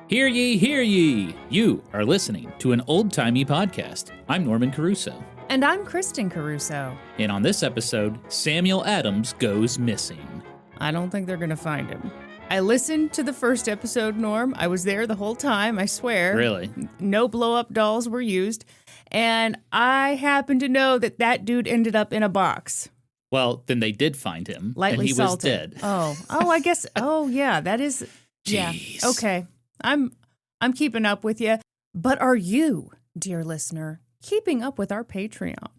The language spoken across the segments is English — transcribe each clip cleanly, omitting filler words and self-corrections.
Hear ye, hear ye! You are listening to an old-timey podcast. I'm Norman Caruso. And I'm Kristen Caruso. And on this episode, Samuel Adams goes missing. I don't think they're going to find him. I listened to the first episode, Norm. I was there the whole time, I swear. Really? No blow-up dolls were used. And I happen to know that dude ended up in a box. Well, then they did find him, Lightly and he salted. was dead. I guess. Oh, yeah, that is. Jeez. Yeah. Okay. I'm keeping up with you. But are you, dear listener, keeping up with our Patreon?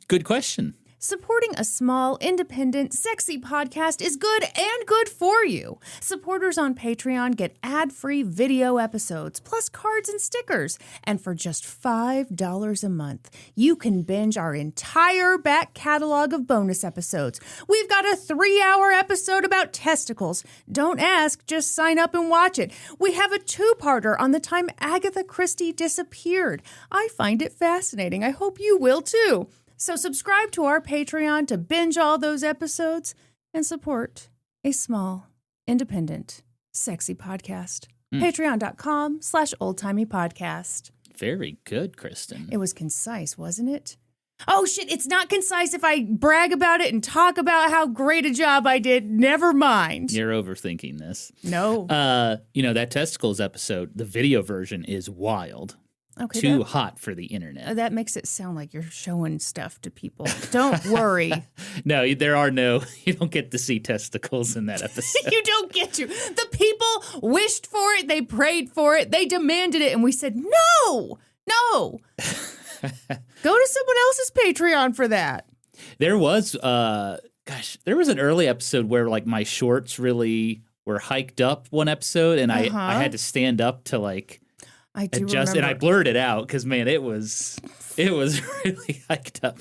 Good question. Supporting a small, independent, sexy podcast is good and good for you. Supporters on Patreon get ad-free video episodes, plus cards and stickers. And for just $5 a month, you can binge our entire back catalog of bonus episodes. We've got a 3-hour episode about testicles. Don't ask, just sign up and watch it. We have a 2-parter on the time Agatha Christie disappeared. I find it fascinating. I hope you will too. So subscribe to our Patreon to binge all those episodes and support a small, independent, sexy podcast. Patreon.com/oldtimeypodcast. Very good, Kristen. It was concise, wasn't it? Oh, shit, it's not concise if I brag about it and talk about how great a job I did. Never mind. You're overthinking this. No. That testicles episode, the video version is wild. Okay, Too hot for the internet. That makes it sound like you're showing stuff to people. Don't worry. No, you don't get to see testicles in that episode. You don't get to. The people wished for it. They prayed for it. They demanded it. And we said, no. Go to someone else's Patreon for that. There was an early episode where like my shorts really were hiked up one episode and I had to stand up to like I do adjust, remember. and I blurred it out because, man, it was really hiked up.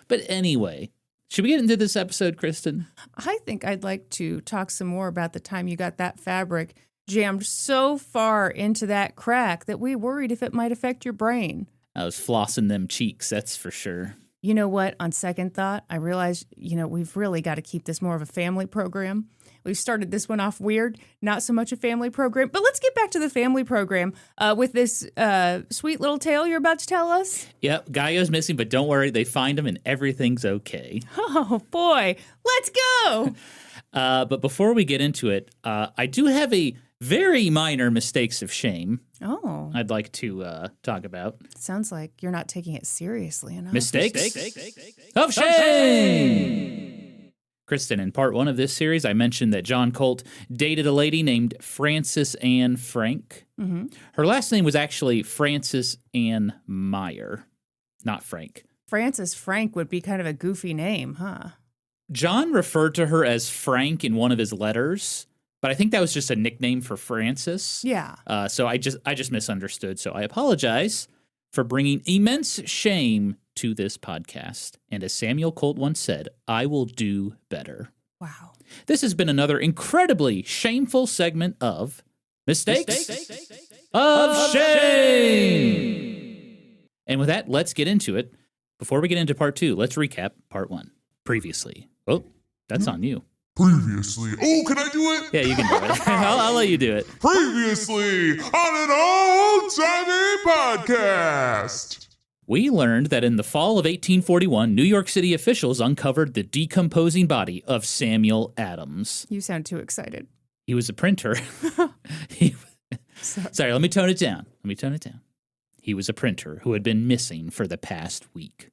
But anyway, should we get into this episode, Kristen? I think I'd like to talk some more about the time you got that fabric jammed so far into that crack that we worried if it might affect your brain. I was flossing them cheeks, that's for sure. You know what? On second thought, I realized, we've really got to keep this more of a family program. We've started this one off weird, not so much a family program. But let's get back to the family program with this sweet little tale you're about to tell us. Yep, guy goes missing, but don't worry, they find him and everything's okay. Oh, boy. Let's go. But before we get into it, I do have a very minor mistakes of shame I'd like to talk about. Sounds like you're not taking it seriously enough. Mistakes of shame! Kristen, in part 1 of this series, I mentioned that John Colt dated a lady named Frances Ann Frank. Mm-hmm. Her last name was actually Frances Ann Meyer, not Frank. Frances Frank would be kind of a goofy name, huh? John referred to her as Frank in one of his letters, but I think that was just a nickname for Frances. Yeah. So I just misunderstood. So I apologize for bringing immense shame to this podcast. And as Samuel Colt once said, I will do better. Wow. This has been another incredibly shameful segment of Mistakes of Shame. And with that, let's get into it. Before we get into part 2, let's recap part 1. Previously. Oh, that's on you. Previously. Oh, can I do it? Yeah, you can do it. I'll let you do it. Previously on an old-timey podcast. We learned that in the fall of 1841, New York City officials uncovered the decomposing body of Samuel Adams. You sound too excited. He was a printer. Sorry, let me tone it down. He was a printer who had been missing for the past week.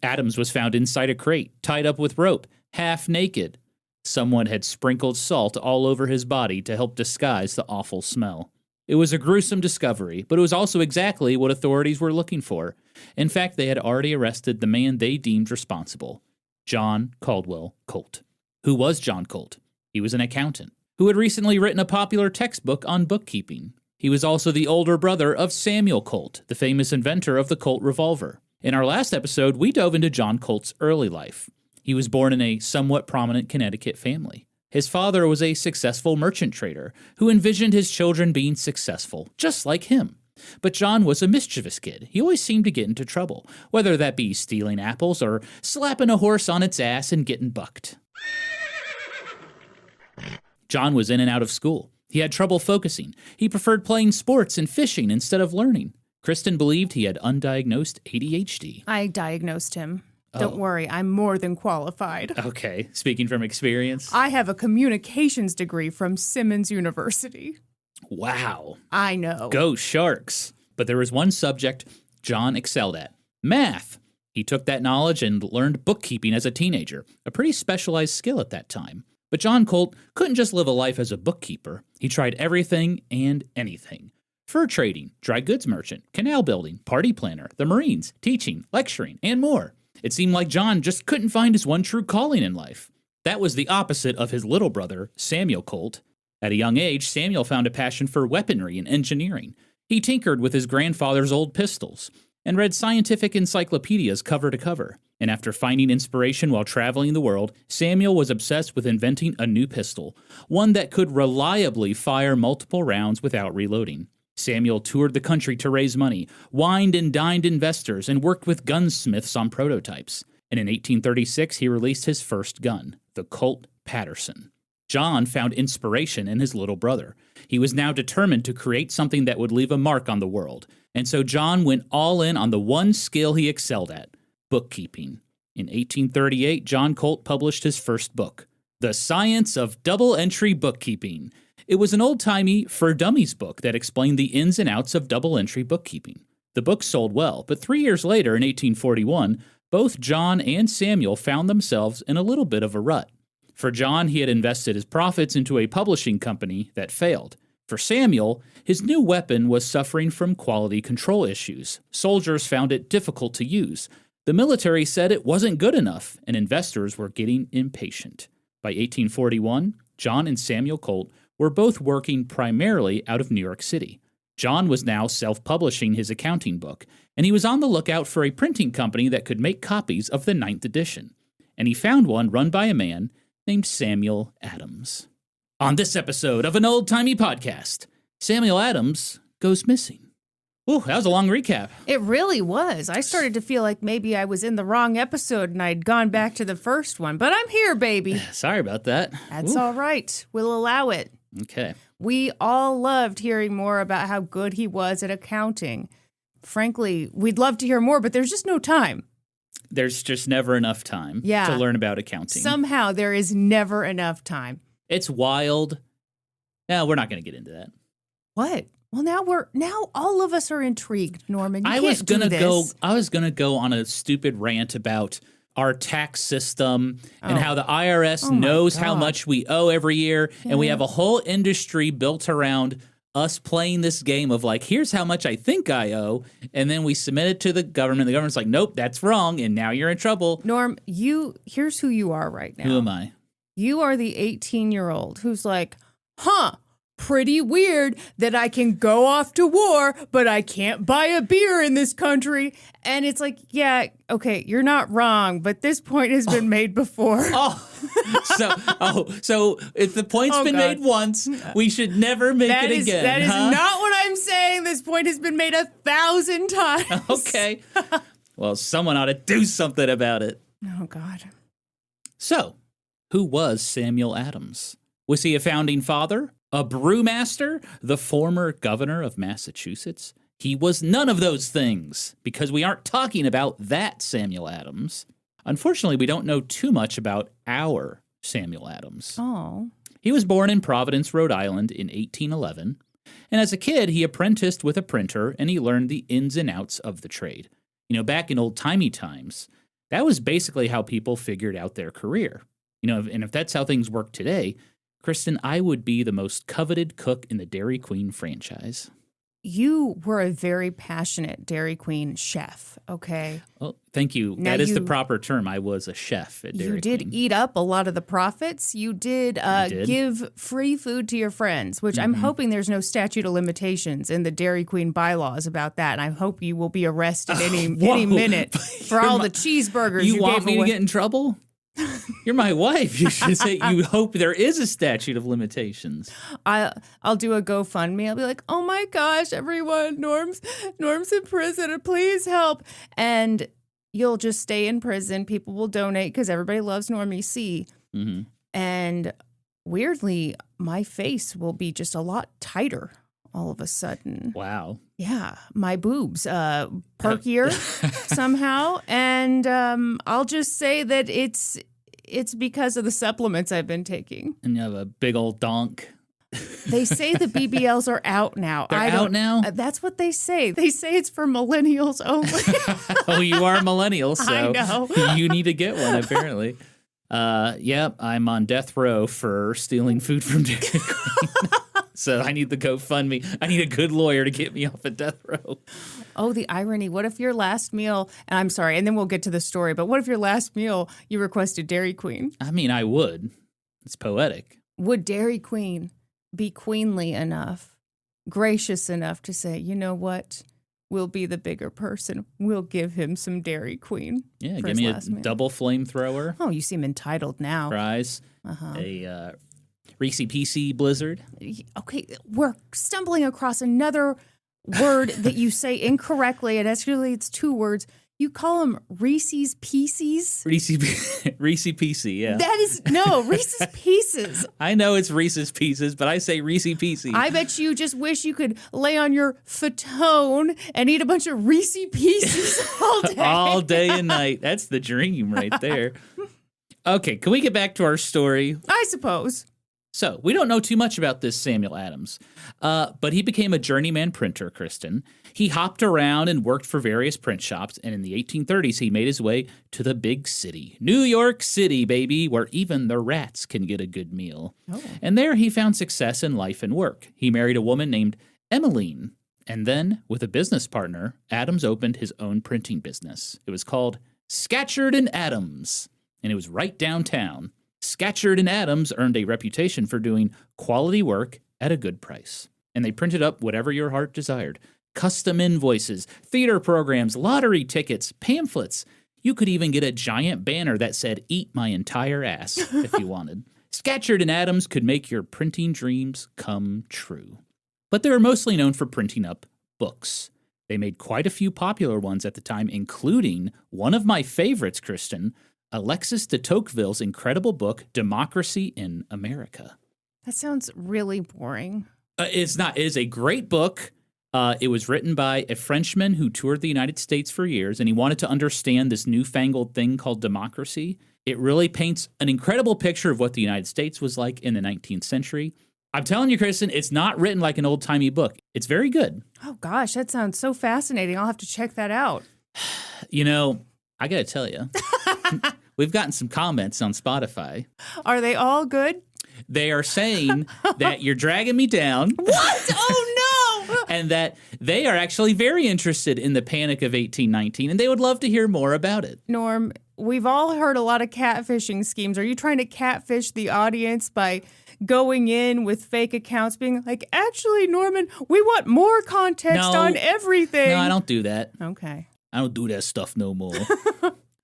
Adams was found inside a crate, tied up with rope, half naked. Someone had sprinkled salt all over his body to help disguise the awful smell. It was a gruesome discovery, but it was also exactly what authorities were looking for. In fact, they had already arrested the man they deemed responsible, John Caldwell Colt. Who was John Colt? He was an accountant who had recently written a popular textbook on bookkeeping. He was also the older brother of Samuel Colt, the famous inventor of the Colt revolver. In our last episode, we dove into John Colt's early life. He was born in a somewhat prominent Connecticut family. His father was a successful merchant trader who envisioned his children being successful, just like him. But John was a mischievous kid. He always seemed to get into trouble, whether that be stealing apples or slapping a horse on its ass and getting bucked. John was in and out of school. He had trouble focusing. He preferred playing sports and fishing instead of learning. Kristen believed he had undiagnosed ADHD. I diagnosed him. Don't worry, I'm more than qualified. Okay, speaking from experience. I have a communications degree from Simmons University. Wow. I know. Go Sharks. But there was one subject John excelled at: math. He took that knowledge and learned bookkeeping as a teenager, a pretty specialized skill at that time. But John Colt couldn't just live a life as a bookkeeper. He tried everything and anything. Fur trading, dry goods merchant, canal building, party planner, the Marines, teaching, lecturing, and more. It seemed like John just couldn't find his one true calling in life. That was the opposite of his little brother, Samuel Colt. At a young age, Samuel found a passion for weaponry and engineering. He tinkered with his grandfather's old pistols and read scientific encyclopedias cover to cover. And after finding inspiration while traveling the world, Samuel was obsessed with inventing a new pistol, one that could reliably fire multiple rounds without reloading. Samuel toured the country to raise money, wined and dined investors, and worked with gunsmiths on prototypes. And in 1836, he released his first gun, the Colt Patterson. John found inspiration in his little brother. He was now determined to create something that would leave a mark on the world. And so John went all in on the one skill he excelled at: bookkeeping. In 1838, John Colt published his first book, The Science of Double-Entry Bookkeeping. It was an old-timey, for dummies book that explained the ins and outs of double-entry bookkeeping. The book sold well, but 3 years later, in 1841, both John and Samuel found themselves in a little bit of a rut. For John, he had invested his profits into a publishing company that failed. For Samuel, his new weapon was suffering from quality control issues. Soldiers found it difficult to use. The military said it wasn't good enough, and investors were getting impatient. By 1841, John and Samuel Colt were both working primarily out of New York City. John was now self-publishing his accounting book, and he was on the lookout for a printing company that could make copies of the 9th edition. And he found one run by a man named Samuel Adams. On this episode of An Old-Timey Podcast, Samuel Adams goes missing. Ooh, that was a long recap. It really was. I started to feel like maybe I was in the wrong episode and I'd gone back to the first one, but I'm here, baby. Sorry about that. That's all right. We'll allow it. Okay. We all loved hearing more about how good he was at accounting. Frankly, we'd love to hear more, but there's just no time. There's just never enough time to learn about accounting. Somehow there is never enough time. It's wild. No, we're not going to get into that. What? Well, now all of us are intrigued, Norman. I was gonna go on a stupid rant about our tax system and how the IRS knows how much we owe every year, and we have a whole industry built around us playing this game of like, here's how much I think I owe, and then we submit it to the government. The government's like, nope, that's wrong, and now you're in trouble. Norm, here's who you are right now. Who am I? You are the 18-year-old who's like, pretty weird that I can go off to war, but I can't buy a beer in this country. And it's like, yeah, okay, you're not wrong, but this point has been made before. So if the point's been made once, we should never make it again. That is not what I'm saying. This point has been made 1,000 times. Okay. Well, someone ought to do something about it. Oh, God. So, who was Samuel Adams? Was he a founding father? A brewmaster? The former governor of Massachusetts? He was none of those things, because we aren't talking about that Samuel Adams. Unfortunately, we don't know too much about our Samuel Adams. Oh. He was born in Providence, Rhode Island in 1811, and as a kid, he apprenticed with a printer, and he learned the ins and outs of the trade. You know, back in old-timey times, that was basically how people figured out their career. You know, and if that's how things work today, Kristen, I would be the most coveted cook in the Dairy Queen franchise. You were a very passionate Dairy Queen chef, okay? Well, thank you. Now that is the proper term. I was a chef at Dairy Queen. You did eat up a lot of the profits. You did, give free food to your friends, which I'm hoping there's no statute of limitations in the Dairy Queen bylaws about that, and I hope you will be arrested any minute for all the cheeseburgers you gave away. You want me to get in trouble? You're my wife. You should say you hope there is a statute of limitations. I'll do a GoFundMe. I'll be like, oh my gosh, everyone, Norm's in prison. Please help. And you'll just stay in prison. People will donate because everybody loves Normie C. Mm-hmm. And weirdly, my face will be just a lot tighter all of a sudden. Wow. Yeah, my boobs perkier somehow. And I'll just say that it's because of the supplements I've been taking. And you have a big old donk. They say the BBLs are out now. They're out now? That's what they say. They say it's for millennials only. Oh, you are a millennial, so I know. You need to get one, apparently. Yep, I'm on death row for stealing food from Dairy Queen. So I need the GoFundMe. I need a good lawyer to get me off of death row. Oh, the irony. What if your last meal, and I'm sorry, and then we'll get to the story, but what if your last meal you requested Dairy Queen? I mean, I would. It's poetic. Would Dairy Queen be queenly enough, gracious enough to say, you know what? We'll be the bigger person. We'll give him some Dairy Queen. Yeah, give me a double flamethrower. Oh, you seem entitled now. Fries. A Reese PC Blizzard. Okay, we're stumbling across another word that you say incorrectly, and actually it's two words. You call them Reese's Pieces? Reese PC, yeah. That is, no, Reese's Pieces. I know it's Reese's Pieces, but I say Reese PC. I bet you just wish you could lay on your futon and eat a bunch of Reese Pieces all day. All day and night. That's the dream right there. Okay, can we get back to our story? I suppose. So, we don't know too much about this Samuel Adams, but he became a journeyman printer, Kristen. He hopped around and worked for various print shops, and in the 1830s, he made his way to the big city. New York City, baby, where even the rats can get a good meal. Oh. And there he found success in life and work. He married a woman named Emmeline, and then, with a business partner, Adams opened his own printing business. It was called Schechter and Adams, and it was right downtown. Schechter and Adams earned a reputation for doing quality work at a good price. And they printed up whatever your heart desired. Custom invoices, theater programs, lottery tickets, pamphlets. You could even get a giant banner that said, "Eat my entire ass," if you wanted. Schechter and Adams could make your printing dreams come true. But they were mostly known for printing up books. They made quite a few popular ones at the time, including one of my favorites, Kristen, Alexis de Tocqueville's incredible book, Democracy in America. That sounds really boring. It's not. It is a great book. It was written by a Frenchman who toured the United States for years, and he wanted to understand this newfangled thing called democracy. It really paints an incredible picture of what the United States was like in the 19th century. I'm telling you, Kristen, it's not written like an old-timey book. It's very good. Oh, gosh, that sounds so fascinating. I'll have to check that out. You know, I got to tell you. We've gotten some comments on Spotify. Are they all good? They are saying that you're dragging me down. What? Oh, no! And that they are actually very interested in the Panic of 1819, and they would love to hear more about it. Norm, we've all heard a lot of catfishing schemes. Are you trying to catfish the audience by going in with fake accounts being like, actually, Norman, we want more context on everything? No, I don't do that. Okay. I don't do that stuff no more.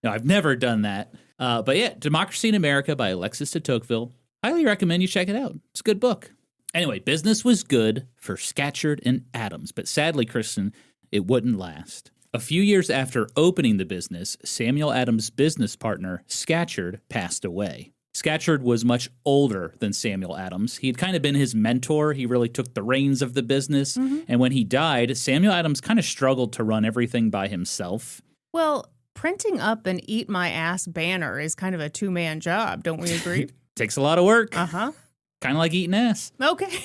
No, I've never done that. But yeah, Democracy in America by Alexis de Tocqueville. Highly recommend you check it out. It's a good book. Anyway, business was good for Schechter and Adams, but sadly, Kristen, it wouldn't last. A few years after opening the business, Samuel Adams' business partner, Schechter, passed away. Schechter was much older than Samuel Adams. He had kind of been his mentor. He really took the reins of the business. Mm-hmm. And when he died, Samuel Adams kind of struggled to run everything by himself. Well, printing up an Eat My Ass banner is kind of a two-man job, don't we agree? Takes a lot of work. Uh-huh. Kind of like eating ass. Okay.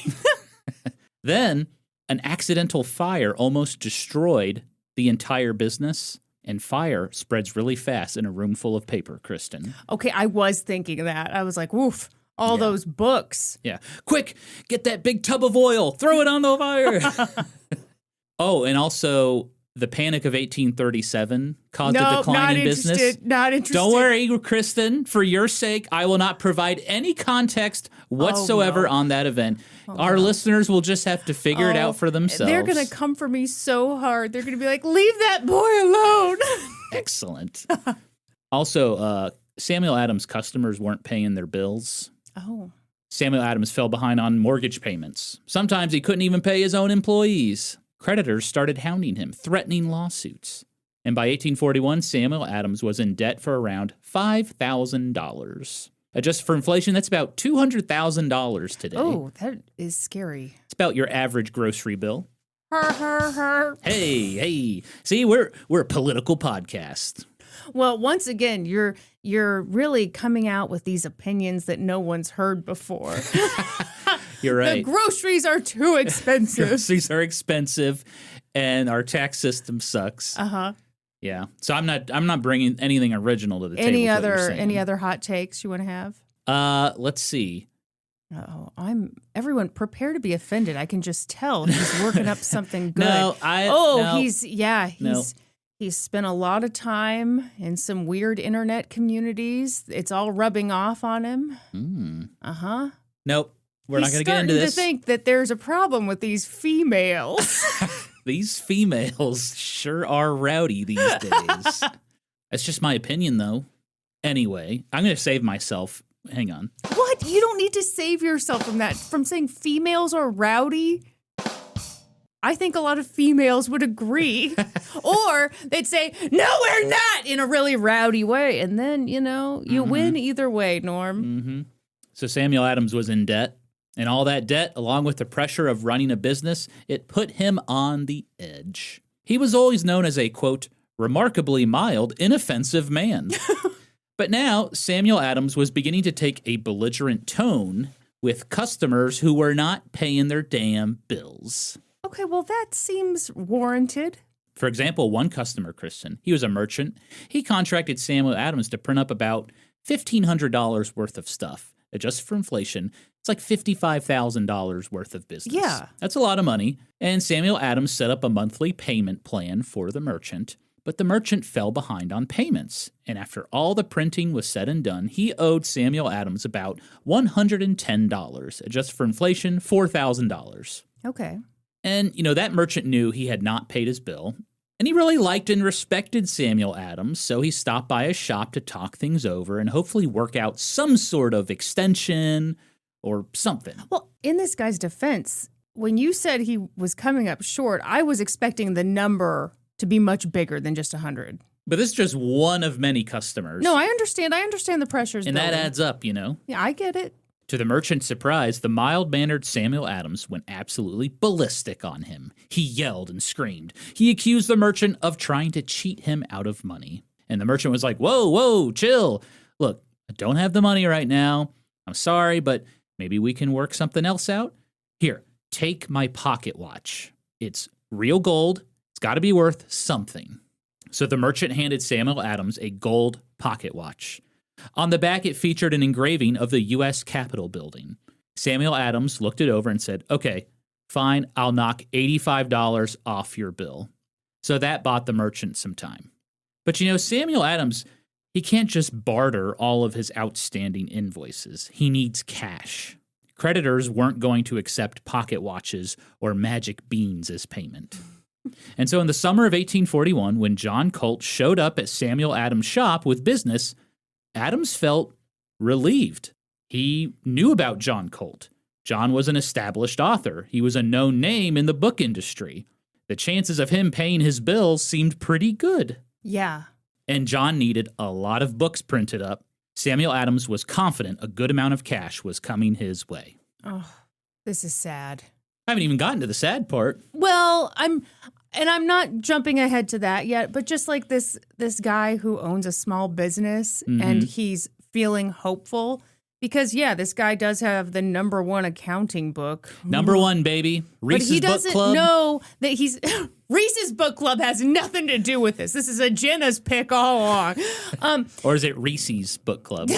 Then, an accidental fire almost destroyed the entire business, and fire spreads really fast in a room full of paper, Kristen. Okay, I was thinking that. I was like, woof, all those books. Yeah. Quick, get that big tub of oil. Throw it on the fire. Oh, and also, the Panic of 1837 caused a decline in business. Not interested. Don't worry, Kristen. For your sake, I will not provide any context whatsoever on that event. Our listeners will just have to figure it out for themselves. They're going to come for me so hard. They're going to be like, leave that boy alone. Excellent. Also, Samuel Adams' customers weren't paying their bills. Oh. Samuel Adams fell behind on mortgage payments. Sometimes he couldn't even pay his own employees. Creditors started hounding him, threatening lawsuits. And by 1841, Samuel Adams was in debt for around $5,000. Adjusted for inflation, that's about $200,000 today. Oh, that is scary. It's about your average grocery bill. Her. Hey. See, we're a political podcast. Well, once again, you're really coming out with these opinions that no one's heard before. You're right. The groceries are too expensive. Groceries are expensive, and our tax system sucks. Uh-huh. Yeah. So I'm not bringing anything original to the table. Any other hot takes you want to have? Let's see. Oh, everyone prepare to be offended. I can just tell he's working up something good. He's spent a lot of time in some weird internet communities. It's all rubbing off on him. Uh-huh. Nope. We're not going to get into this. He's starting to think that there's a problem with these females. These females sure are rowdy these days. That's just my opinion, though. Anyway, I'm going to save myself. Hang on. What? You don't need to save yourself from that. From saying females are rowdy? I think a lot of females would agree. Or they'd say, no, we're not, in a really rowdy way. And then, you win either way, Norm. Mm-hmm. So Samuel Adams was in debt. And all that debt, along with the pressure of running a business, it put him on the edge. He was always known as a, quote, remarkably mild, inoffensive man. But now, Samuel Adams was beginning to take a belligerent tone with customers who were not paying their damn bills. Okay, well, that seems warranted. For example, one customer, Kristen, he was a merchant. He contracted Samuel Adams to print up about $1,500 worth of stuff. Adjusted for inflation, it's like $55,000 worth of business. Yeah. That's a lot of money. And Samuel Adams set up a monthly payment plan for the merchant, but the merchant fell behind on payments. And after all the printing was said and done, he owed Samuel Adams about $110. Adjusted for inflation, $4,000. Okay. And, that merchant knew he had not paid his bill. And he really liked and respected Samuel Adams, so he stopped by his shop to talk things over and hopefully work out some sort of extension or something. Well, in this guy's defense, when you said he was coming up short, I was expecting the number to be much bigger than just 100. But this is just one of many customers. No, I understand. I understand the pressures. And that adds up, Yeah, I get it. To the merchant's surprise, the mild-mannered Samuel Adams went absolutely ballistic on him. He yelled and screamed. He accused the merchant of trying to cheat him out of money. And the merchant was like, whoa, chill. Look, I don't have the money right now. I'm sorry, but maybe we can work something else out. Here, take my pocket watch. It's real gold. It's got to be worth something. So the merchant handed Samuel Adams a gold pocket watch. On the back, it featured an engraving of the U.S. Capitol building. Samuel Adams looked it over and said, okay, fine, I'll knock $85 off your bill. So that bought the merchant some time. But Samuel Adams, he can't just barter all of his outstanding invoices. He needs cash. Creditors weren't going to accept pocket watches or magic beans as payment. And so in the summer of 1841, when John Colt showed up at Samuel Adams' shop with business, Adams felt relieved. He knew about John Colt. John was an established author. He was a known name in the book industry. The chances of him paying his bills seemed pretty good. Yeah. And John needed a lot of books printed up. Samuel Adams was confident a good amount of cash was coming his way. Oh, this is sad. I haven't even gotten to the sad part. Well, I'm not jumping ahead to that yet, but just like this guy who owns a small business and he's feeling hopeful because, this guy does have the number one accounting book. Number one, baby. Reese's Book Club. But he doesn't know that Reese's Book Club has nothing to do with this. This is a Jenna's pick all along. Or is it Reese's Book Club?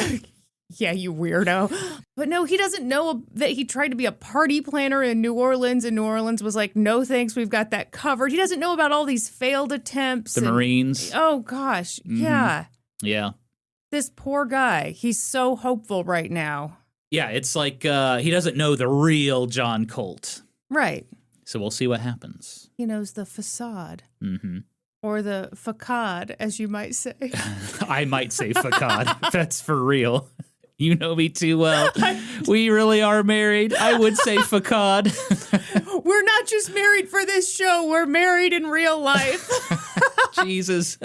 Yeah, you weirdo. But no, he doesn't know that he tried to be a party planner in New Orleans, and New Orleans was like, no thanks, we've got that covered. He doesn't know about all these failed attempts. The Marines. Oh, gosh. Yeah. Yeah. This poor guy, he's so hopeful right now. Yeah, it's like he doesn't know the real John Colt. Right. So we'll see what happens. He knows the facade. Mm-hmm. Or the facade, as you might say. I might say facade. That's for real. You know me too well. We really are married. I would say facade. We're not just married for this show. We're married in real life. Jesus.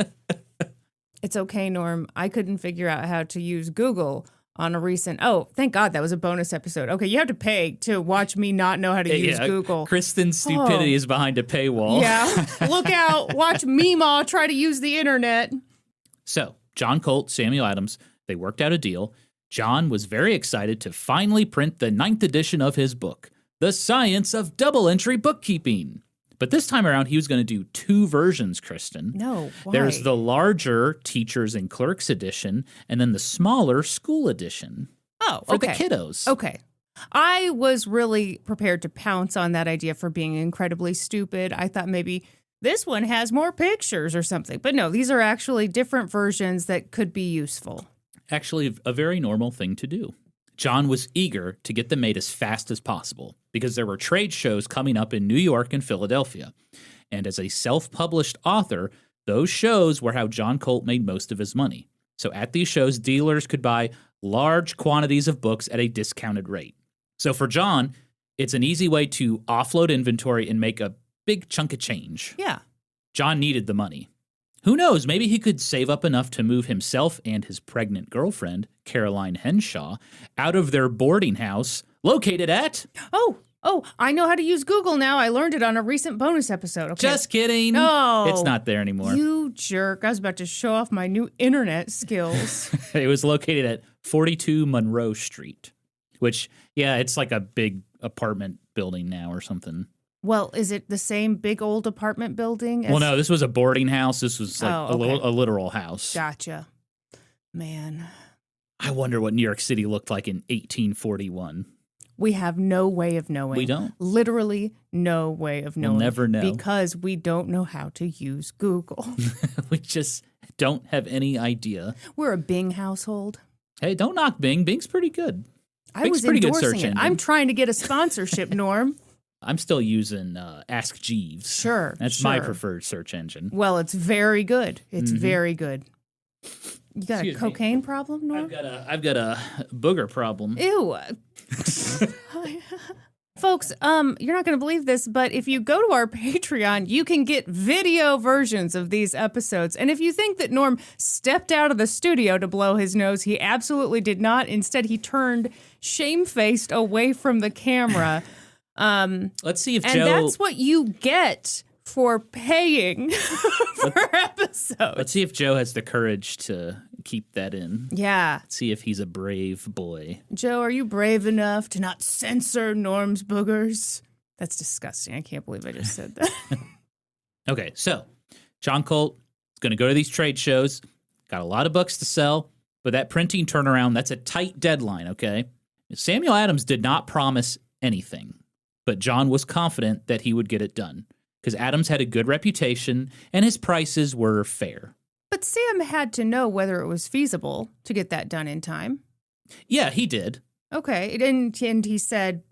It's okay, Norm. I couldn't figure out how to use Google on a recent, oh, thank God that was a bonus episode. Okay, you have to pay to watch me not know how to use Google. Kristen's stupidity is behind a paywall. Yeah, look out. Watch Meemaw try to use the internet. So, John Colt, Samuel Adams, they worked out a deal. John was very excited to finally print the 9th edition of his book, The Science of Double Entry Bookkeeping. But this time around, he was going to do 2 versions, Kristen. No, why? There's the larger Teachers and Clerks edition, and then the smaller School edition. Oh, for the kiddos. Okay. I was really prepared to pounce on that idea for being incredibly stupid. I thought maybe this one has more pictures or something. But no, these are actually different versions that could be useful. Actually, a very normal thing to do. John was eager to get them made as fast as possible because there were trade shows coming up in New York and Philadelphia. And as a self-published author, those shows were how John Colt made most of his money. So at these shows, dealers could buy large quantities of books at a discounted rate. So for John, it's an easy way to offload inventory and make a big chunk of change. Yeah. John needed the money. Who knows, maybe he could save up enough to move himself and his pregnant girlfriend, Caroline Henshaw, out of their boarding house located at... Oh, I know how to use Google now. I learned it on a recent bonus episode. Okay. Just kidding. No. It's not there anymore. You jerk. I was about to show off my new internet skills. It was located at 42 Monroe Street, which, yeah, it's like a big apartment building now or something. Well, is it the same big old apartment building? Well, no, this was a boarding house. This was like a literal house. Gotcha. Man. I wonder what New York City looked like in 1841. We have no way of knowing. We don't. Literally no way of knowing. We'll never know. Because we don't know how to use Google. We just don't have any idea. We're a Bing household. Hey, don't knock Bing. Bing's pretty good. I was pretty endorsing good search it. engine. I'm trying to get a sponsorship, Norm. I'm still using Ask Jeeves. Sure. That's my preferred search engine. Well, it's very good. It's very good. You got Excuse a cocaine problem, Norm? I've got a booger problem. Ew. Folks, you're not going to believe this, but if you go to our Patreon, you can get video versions of these episodes. And if you think that Norm stepped out of the studio to blow his nose, he absolutely did not. Instead, he turned shamefaced away from the camera. Let's see if and Joe... And that's what you get for paying for episodes. Let's see if Joe has the courage to keep that in. Yeah. Let's see if he's a brave boy. Joe, are you brave enough to not censor Norm's boogers? That's disgusting. I can't believe I just said that. Okay, so John Colt is going to go to these trade shows. Got a lot of books to sell, but that printing turnaround, that's a tight deadline, okay? Samuel Adams did not promise anything, but John was confident that he would get it done because Adams had a good reputation and his prices were fair. But Sam had to know whether it was feasible to get that done in time. Yeah, he did. Okay, and he said,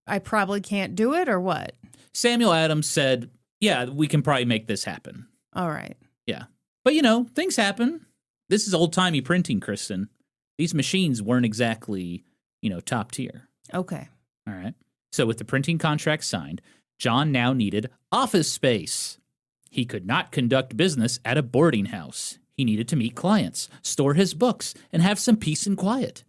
I probably can't do it, or what? Samuel Adams said, yeah, we can probably make this happen. All right. Yeah. But, you know, things happen. This is old-timey printing, Kristen. These machines weren't exactly, top tier. Okay. All right. So with the printing contract signed, John now needed office space. He could not conduct business at a boarding house. He needed to meet clients, store his books, and have some peace and quiet.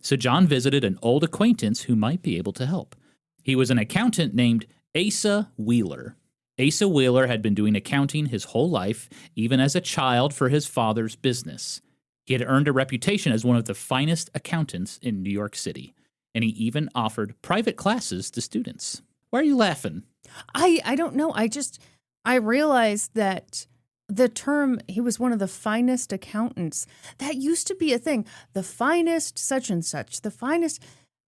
So John visited an old acquaintance who might be able to help. He was an accountant named Asa Wheeler. Asa Wheeler had been doing accounting his whole life, even as a child for his father's business. He had earned a reputation as one of the finest accountants in New York City, and he even offered private classes to students. Why are you laughing? I don't know. I realized that the term, he was one of the finest accountants, that used to be a thing. The finest such and such, the finest.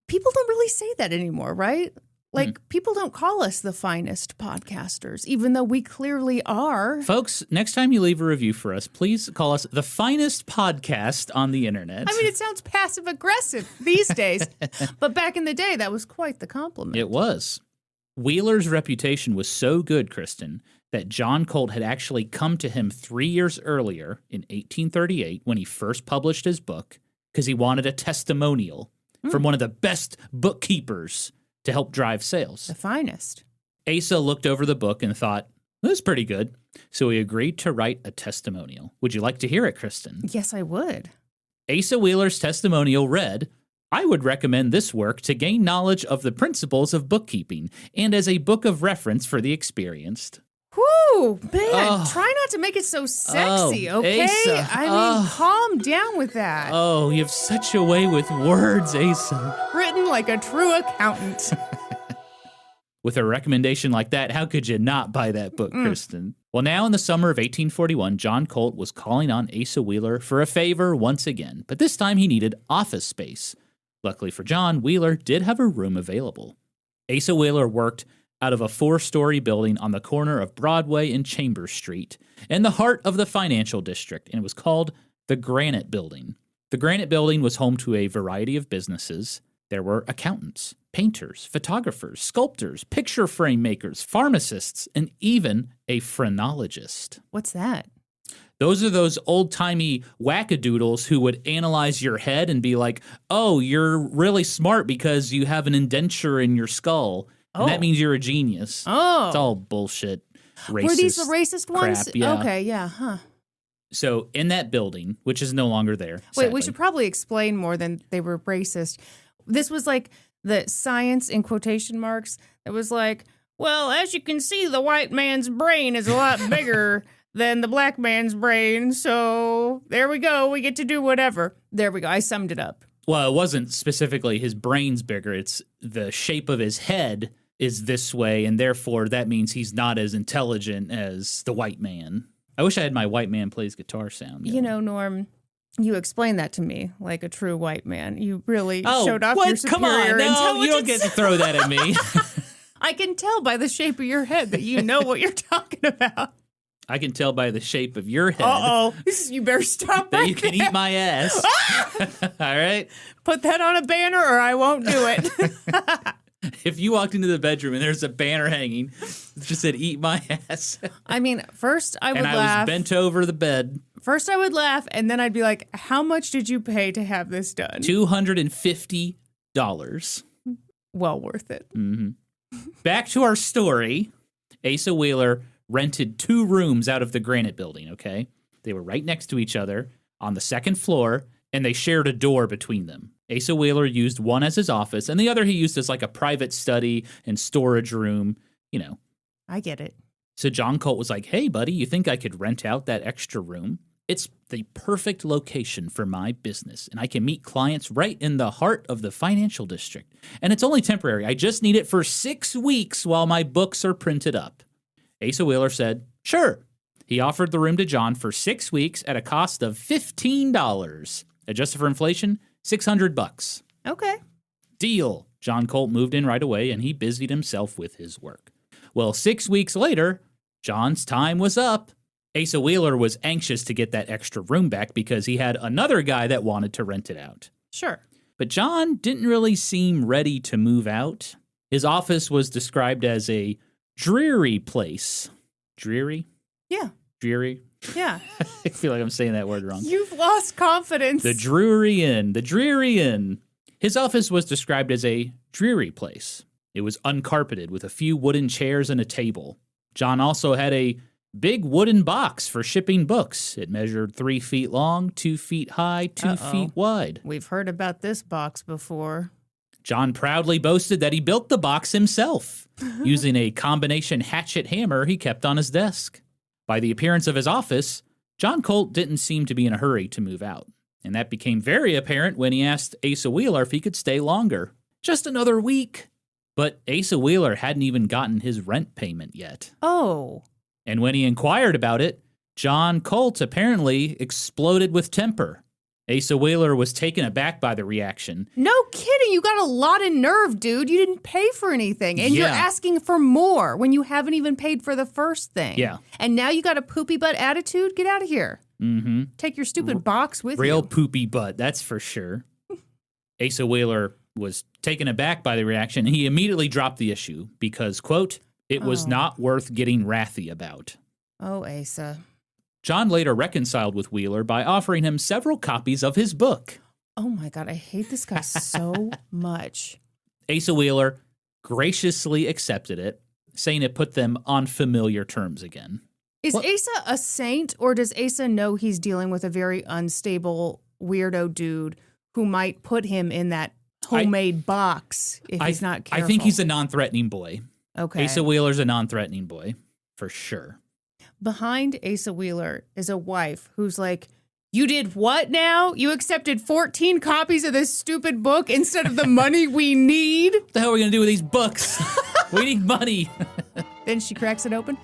People don't really say that anymore, right? Like, people don't call us the finest podcasters, even though we clearly are. Folks, next time you leave a review for us, please call us the finest podcast on the internet. I mean, it sounds passive-aggressive these days, but back in the day, that was quite the compliment. It was. Wheeler's reputation was so good, Kristen, that John Colt had actually come to him 3 years earlier in 1838 when he first published his book because he wanted a testimonial from one of the best bookkeepers to help drive sales. The finest. Asa looked over the book and thought, that's pretty good. So he agreed to write a testimonial. Would you like to hear it, Kristen? Yes, I would. Asa Wheeler's testimonial read, I would recommend this work to gain knowledge of the principles of bookkeeping and as a book of reference for the experienced. Whew, man, try not to make it so sexy, okay? Asa, I mean, calm down with that. Oh, you have such a way with words, Asa. Written like a true accountant. With a recommendation like that, how could you not buy that book, Kristen? Well, now in the summer of 1841, John Colt was calling on Asa Wheeler for a favor once again, but this time he needed office space. Luckily for John, Wheeler did have a room available. Asa Wheeler worked out of a 4-story building on the corner of Broadway and Chambers Street in the heart of the financial district, and it was called the Granite Building. The Granite Building was home to a variety of businesses. There were accountants, painters, photographers, sculptors, picture frame makers, pharmacists, and even a phrenologist. What's that? Those are those old-timey wackadoodles who would analyze your head and be like, oh, you're really smart because you have an indenture in your skull. And that means you're a genius. Oh. It's all bullshit. Racist. Were these the racist ones? Crap, yeah. Okay, yeah, huh. So in that building, which is no longer there. Wait, sadly, we should probably explain more than they were racist. This was like the science in quotation marks. It was like, well, as you can see, the white man's brain is a lot bigger than the black man's brain. So there we go. We get to do whatever. There we go. I summed it up. Well, it wasn't specifically his brain's bigger. It's the shape of his head is this way, and therefore that means he's not as intelligent as the white man. I wish I had my white man plays guitar sound. You know, Norm, you explained that to me like a true white man. You really showed off your superior Come on, no, intelligence. you don't get to throw that at me. I can tell by the shape of your head that you know what you're talking about. I can tell by the shape of your head. Uh-oh. You better stop that right you can eat my ass. All right? Put that on a banner or I won't do it. If you walked into the bedroom and there's a banner hanging that just said, eat my ass. I mean, first I would laugh. And I was bent over the bed. First I would laugh, and then I'd be like, how much did you pay to have this done? $250. Well worth it. Mm-hmm. Back to our story. Asa Wheeler rented 2 rooms out of the Granite Building, okay? They were right next to each other on the 2nd floor, and they shared a door between them. Asa Wheeler used one as his office, and the other he used as like a private study and storage room, you know. I get it. So John Colt was like, hey, buddy, you think I could rent out that extra room? It's the perfect location for my business, and I can meet clients right in the heart of the financial district. And it's only temporary. I just need it for 6 weeks while my books are printed up. Asa Wheeler said, sure. He offered the room to John for 6 weeks at a cost of $15. Adjusted for inflation, $600. Okay. Deal. John Colt moved in right away, and he busied himself with his work. Well, 6 weeks later, John's time was up. Asa Wheeler was anxious to get that extra room back because he had another guy that wanted to rent it out. Sure. But John didn't really seem ready to move out. His office was described as a dreary place. Dreary? Yeah. Dreary? Yeah. I feel like I'm saying that word wrong. You've lost confidence. The Drury Inn. The Dreary Inn. His office was described as a dreary place. It was uncarpeted with a few wooden chairs and a table. John also had a big wooden box for shipping books. It measured 3 feet long, 2 feet high, 2 feet wide. We've heard about this box before. John proudly boasted that he built the box himself, using a combination hatchet hammer he kept on his desk. By the appearance of his office, John Colt didn't seem to be in a hurry to move out, and that became very apparent when he asked Asa Wheeler if he could stay longer. Just another week. But Asa Wheeler hadn't even gotten his rent payment yet. Oh. And when he inquired about it, John Colt apparently exploded with temper. Asa Wheeler was taken aback by the reaction. No kidding. You got a lot of nerve, dude. You didn't pay for anything. And you're Yeah. asking for more when you haven't even paid for the first thing. Yeah. And now you got a poopy butt attitude? Get out of here. Mm-hmm. Take your stupid box with Real you. poopy butt, that's for sure. Asa Wheeler was taken aback by the reaction, and he immediately dropped the issue because, quote, it was not worth getting wrathy about. Oh, Asa. John later reconciled with Wheeler by offering him several copies of his book. Oh, my God. I hate this guy so much. Asa Wheeler graciously accepted it, saying it put them on familiar terms again. Is Asa a saint, or does Asa know he's dealing with a very unstable weirdo dude who might put him in that homemade box if he's not careful. I think he's a non-threatening boy. Okay. Asa Wheeler's a non-threatening boy, for sure. Behind Asa Wheeler is a wife who's like, you did what now? You accepted 14 copies of this stupid book instead of the money we need? What the hell are we going to do with these books? We need money. Then she cracks it open.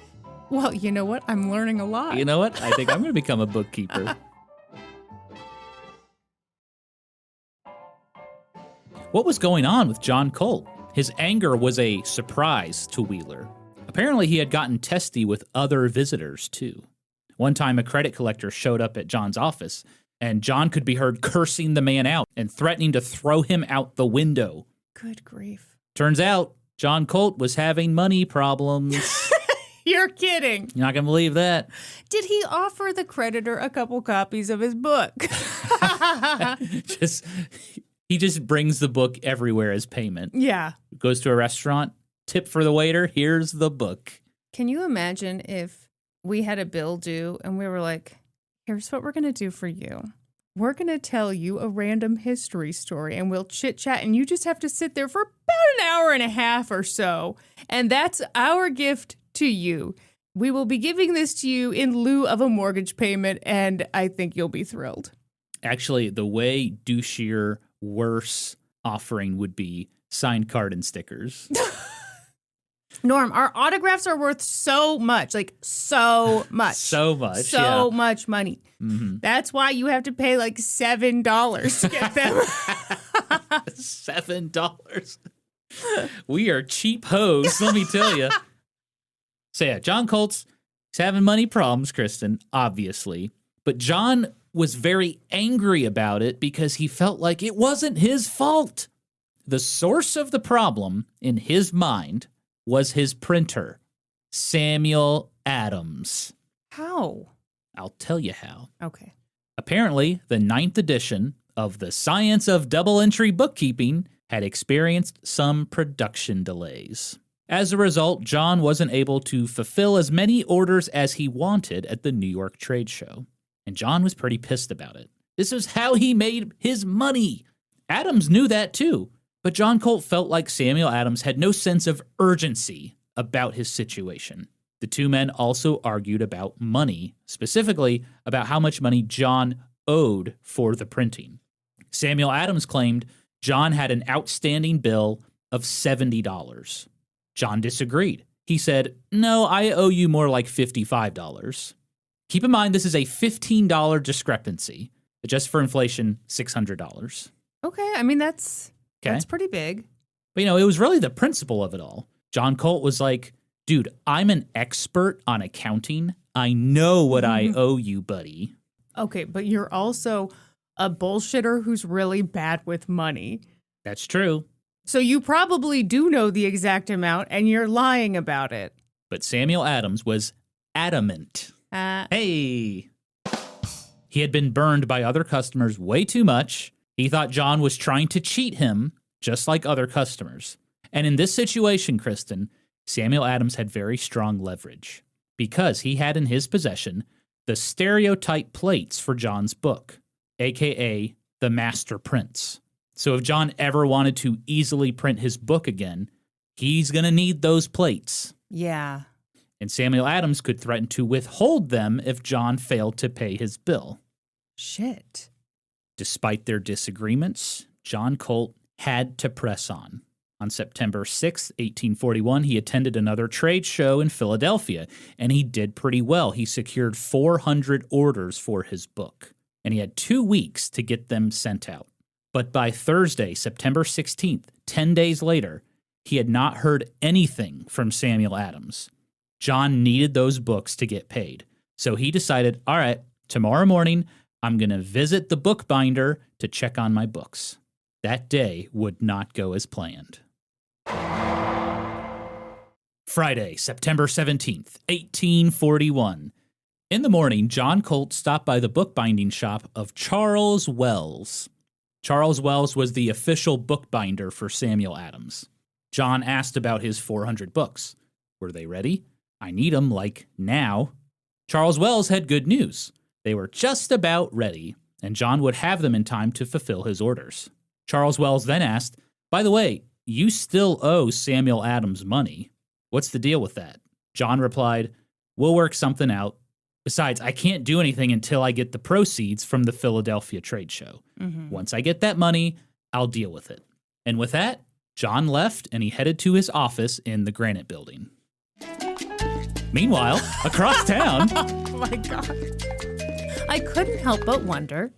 Well, you know what? I'm learning a lot. You know what? I think I'm going to become a bookkeeper. What was going on with John Colt? His anger was a surprise to Wheeler. Apparently, he had gotten testy with other visitors, too. One time, a credit collector showed up at John's office, and John could be heard cursing the man out and threatening to throw him out the window. Good grief. Turns out, John Colt was having money problems. You're kidding. You're not going to believe that. Did he offer the creditor a couple copies of his book? He just brings the book everywhere as payment. Yeah. Goes to a restaurant, tip for the waiter, here's the book. Can you imagine if we had a bill due and we were like, here's what we're going to do for you. We're going to tell you a random history story and we'll chit chat and you just have to sit there for about an hour and a half or so. And that's our gift to you. We will be giving this to you in lieu of a mortgage payment and I think you'll be thrilled. Actually, the way douchier, worse offering would be signed card and stickers. Norm, our autographs are worth so much, like so much. So much, So much money. Mm-hmm. That's why you have to pay like $7 to get them. $7. We are cheap hoes, let me tell you. So yeah, John Colt's having money problems, Kristen, obviously. But John was very angry about it because he felt like it wasn't his fault. The source of the problem, in his mind, was his printer, Samuel Adams. How? I'll tell you how. Okay. Apparently, the 9th edition of The Science of Double-Entry Bookkeeping had experienced some production delays. As a result, John wasn't able to fulfill as many orders as he wanted at the New York Trade Show. And John was pretty pissed about it. This was how he made his money. Adams knew that too. But John Colt felt like Samuel Adams had no sense of urgency about his situation. The two men also argued about money, specifically about how much money John owed for the printing. Samuel Adams claimed John had an outstanding bill of $70. John disagreed. He said, "No, I owe you more like $55. Keep in mind, this is a $15 discrepancy. Just for inflation, $600. Okay, I mean, that's pretty big. But, it was really the principle of it all. John Colt was like, dude, I'm an expert on accounting. I know what I owe you, buddy. Okay, but you're also a bullshitter who's really bad with money. That's true. So you probably do know the exact amount, and you're lying about it. But Samuel Adams was adamant. Hey! He had been burned by other customers way too much. He thought John was trying to cheat him, just like other customers. And in this situation, Kristen, Samuel Adams had very strong leverage because he had in his possession the stereotype plates for John's book, a.k.a. the master prints. So if John ever wanted to easily print his book again, he's going to need those plates. Yeah. And Samuel Adams could threaten to withhold them if John failed to pay his bill. Shit. Despite their disagreements, John Colt had to press on. On September 6, 1841, he attended another trade show in Philadelphia, and he did pretty well. He secured 400 orders for his book, and he had 2 weeks to get them sent out. But by Thursday, September 16th, 10 days later, he had not heard anything from Samuel Adams. John needed those books to get paid, so he decided, all right, tomorrow morning, I'm going to visit the bookbinder to check on my books. That day would not go as planned. Friday, September 17th, 1841. In the morning, John Colt stopped by the bookbinding shop of Charles Wells. Charles Wells was the official bookbinder for Samuel Adams. John asked about his 400 books. Were they ready? I need them, like, now. Charles Wells had good news. They were just about ready. and John would have them in time to fulfill his orders. Charles Wells then asked, "By the way, you still owe Samuel Adams money. What's the deal with that?" John replied, "We'll work something out. Besides, I can't do anything until I get the proceeds from the Philadelphia trade show. Once I get that money, I'll deal with it." And with that, John left and he headed to his office in the Granite Building. Meanwhile, across town... Oh my God. I couldn't help but wonder.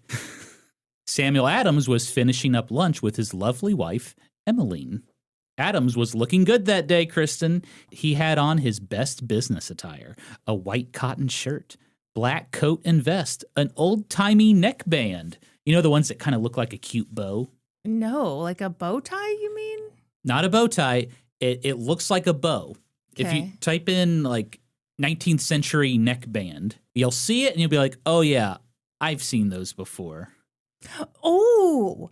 Samuel Adams was finishing up lunch with his lovely wife, Emmeline. Adams was looking good that day, Kristen. He had on his best business attire, a white cotton shirt, black coat and vest, an old-timey neckband. You know, the ones that kind of look like a cute bow? No, like a bow tie, you mean? Not a bow tie. It looks like a bow. Okay. If you type in, like, 19th century neckband, you'll see it and you'll be like, oh, yeah, I've seen those before. Oh,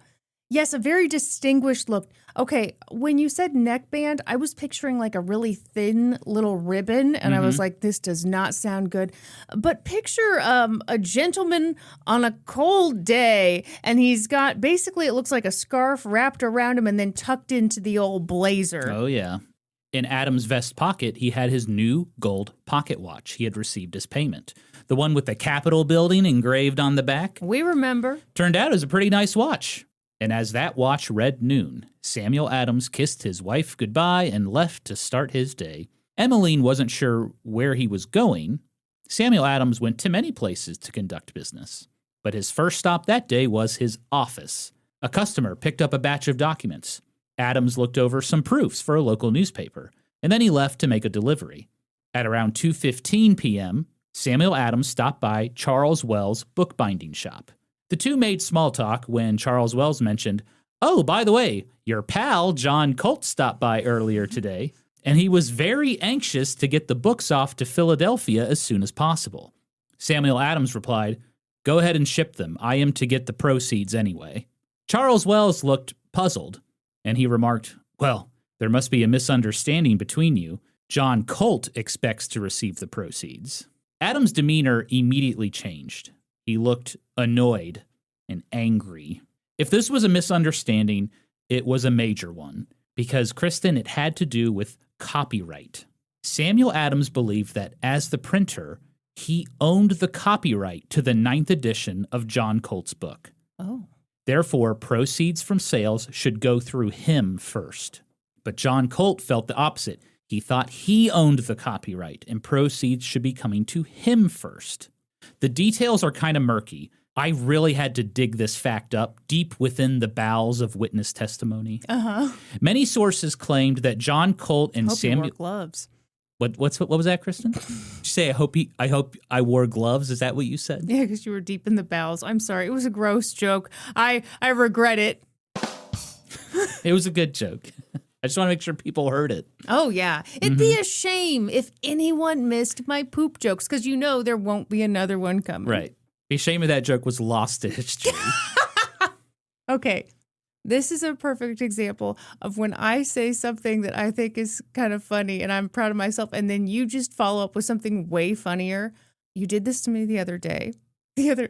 yes, a very distinguished look. Okay, when you said neckband, I was picturing like a really thin little ribbon, and I was like, this does not sound good. But picture a gentleman on a cold day, and he's got, basically it looks like a scarf wrapped around him and then tucked into the old blazer. Oh, yeah. In Adam's vest pocket, he had his new gold pocket watch he had received as payment. The one with the Capitol building engraved on the back. We remember. Turned out it was a pretty nice watch. And as that watch read noon, Samuel Adams kissed his wife goodbye and left to start his day. Emmeline wasn't sure where he was going. Samuel Adams went to many places to conduct business. But his first stop that day was his office. A customer picked up a batch of documents. Adams looked over some proofs for a local newspaper, and then he left to make a delivery. At around 2:15 p.m., Samuel Adams stopped by Charles Wells' bookbinding shop. The two made small talk when Charles Wells mentioned, "Oh, by the way, your pal John Colt stopped by earlier today, and he was very anxious to get the books off to Philadelphia as soon as possible." Samuel Adams replied, "Go ahead and ship them. I am to get the proceeds anyway." Charles Wells looked puzzled, and he remarked, "Well, there must be a misunderstanding between you. John Colt expects to receive the proceeds." Adams' demeanor immediately changed. He looked annoyed and angry. If this was a misunderstanding, it was a major one, because, Kristen, it had to do with copyright. Samuel Adams believed that, as the printer, he owned the copyright to the 9th edition of John Colt's book. Oh. Therefore, proceeds from sales should go through him first. But John Colt felt the opposite. He thought he owned the copyright, and proceeds should be coming to him first. The details are kind of murky. I really had to dig this fact up deep within the bowels of witness testimony. Many sources claimed that John Colt and Hope Samuel... you wore gloves. What was that, Kristen? Did you say, I hope I wore gloves? Is that what you said? Yeah, because you were deep in the bowels. I'm sorry. It was a gross joke. I regret it. It was a good joke. I just want to make sure people heard it. Oh, yeah. It'd be a shame if anyone missed my poop jokes, because you know there won't be another one coming. Right. A shame of that joke was lost to history. Okay. This is a perfect example of when I say something that I think is kind of funny and I'm proud of myself, and then you just follow up with something way funnier. You did this to me the other day.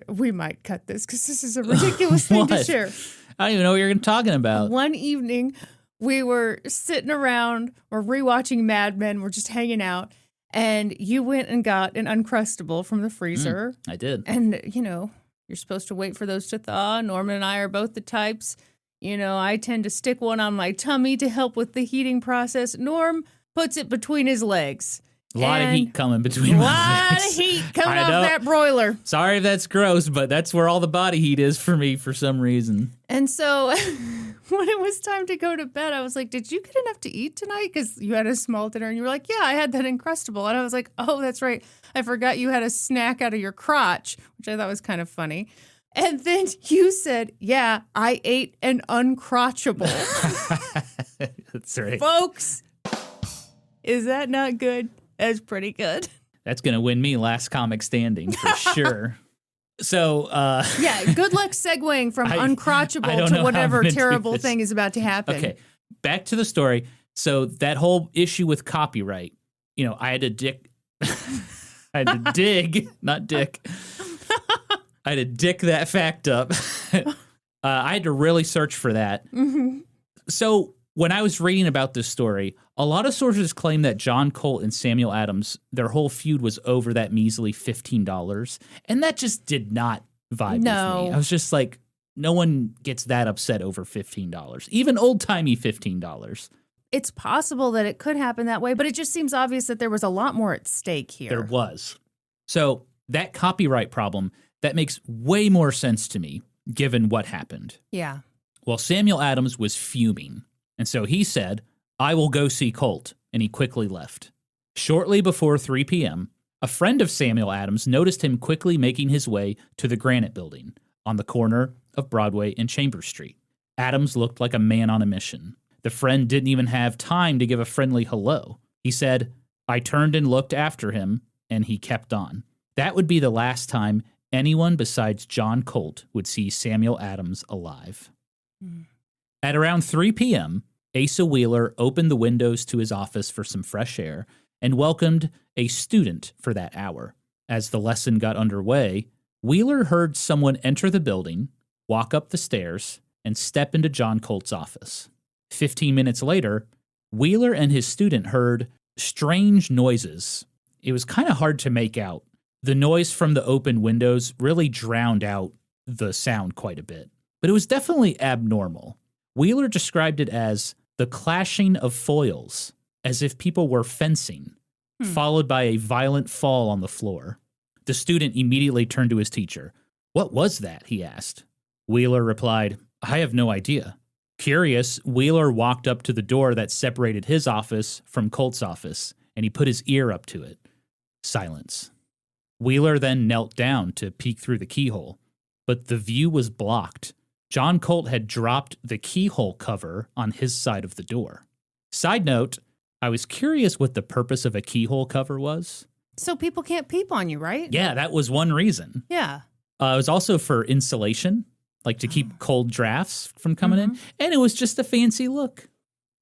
We might cut this because this is a ridiculous thing to share. I don't even know what you're talking about. One evening, we were sitting around, we're rewatching Mad Men, we're just hanging out, and you went and got an Uncrustable from the freezer. I did. And, you know, you're supposed to wait for those to thaw. Norman and I are both the types. You know, I tend to stick one on my tummy to help with the heating process. Norm puts it between his legs. A lot of heat coming between my legs. A lot of heat coming off that broiler. Sorry if that's gross, but that's where all the body heat is for me for some reason. And so when it was time to go to bed, I was like, did you get enough to eat tonight? Because you had a small dinner. And you were like, yeah, I had that Uncrustable. And I was like, oh, that's right. I forgot you had a snack out of your crotch, which I thought was kind of funny. And then you said, yeah, I ate an Uncrotchable. That's right. Folks, is that not good? That's pretty good. That's going to win me last comic standing for sure. So, yeah, good luck segueing from Uncrotchable to whatever terrible thing is about to happen. Okay, back to the story. So that whole issue with copyright, I had to dig, not dick. I had to dick that fact up. I had to really search for that. Mm-hmm. So when I was reading about this story, a lot of sources claim that John Colt and Samuel Adams, their whole feud was over that measly $15. And that just did not vibe with me. I was just like, no one gets that upset over $15. Even old-timey $15. It's possible that it could happen that way, but it just seems obvious that there was a lot more at stake here. There was. So that copyright problem, that makes way more sense to me, given what happened. Yeah. Well, Samuel Adams was fuming, and so he said, I will go see Colt, and he quickly left. Shortly before 3 p.m., a friend of Samuel Adams noticed him quickly making his way to the Granite Building on the corner of Broadway and Chambers Street. Adams looked like a man on a mission. The friend didn't even have time to give a friendly hello. He said, I turned and looked after him, and he kept on. That would be the last time anyone besides John Colt would see Samuel Adams alive. At around 3 p.m., Asa Wheeler opened the windows to his office for some fresh air and welcomed a student for that hour. As the lesson got underway, Wheeler heard someone enter the building, walk up the stairs, and step into John Colt's office. 15 minutes later, Wheeler and his student heard strange noises. It was kind of hard to make out. The noise from the open windows really drowned out the sound quite a bit, but it was definitely abnormal. Wheeler described it as the clashing of foils, as if people were fencing, followed by a violent fall on the floor. The student immediately turned to his teacher. What was that? He asked. Wheeler replied, I have no idea. Curious, Wheeler walked up to the door that separated his office from Colt's office, and he put his ear up to it. Silence. Wheeler then knelt down to peek through the keyhole, but the view was blocked. John Colt had dropped the keyhole cover on his side of the door. Side note, I was curious what the purpose of a keyhole cover was. So people can't peep on you, right? Yeah, that was one reason. Yeah. It was also for insulation, like to keep cold drafts from coming in, and it was just a fancy look.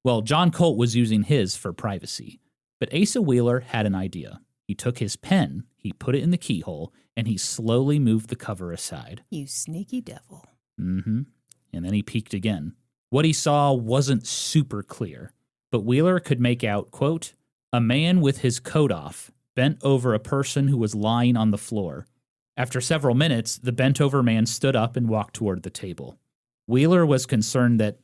Well, John Colt was using his for privacy, but Asa Wheeler had an idea. He took his pen, he put it in the keyhole, and he slowly moved the cover aside. You sneaky devil. And then he peeked again. What he saw wasn't super clear, but Wheeler could make out, quote, a man with his coat off bent over a person who was lying on the floor. After several minutes, the bent-over man stood up and walked toward the table. Wheeler was concerned that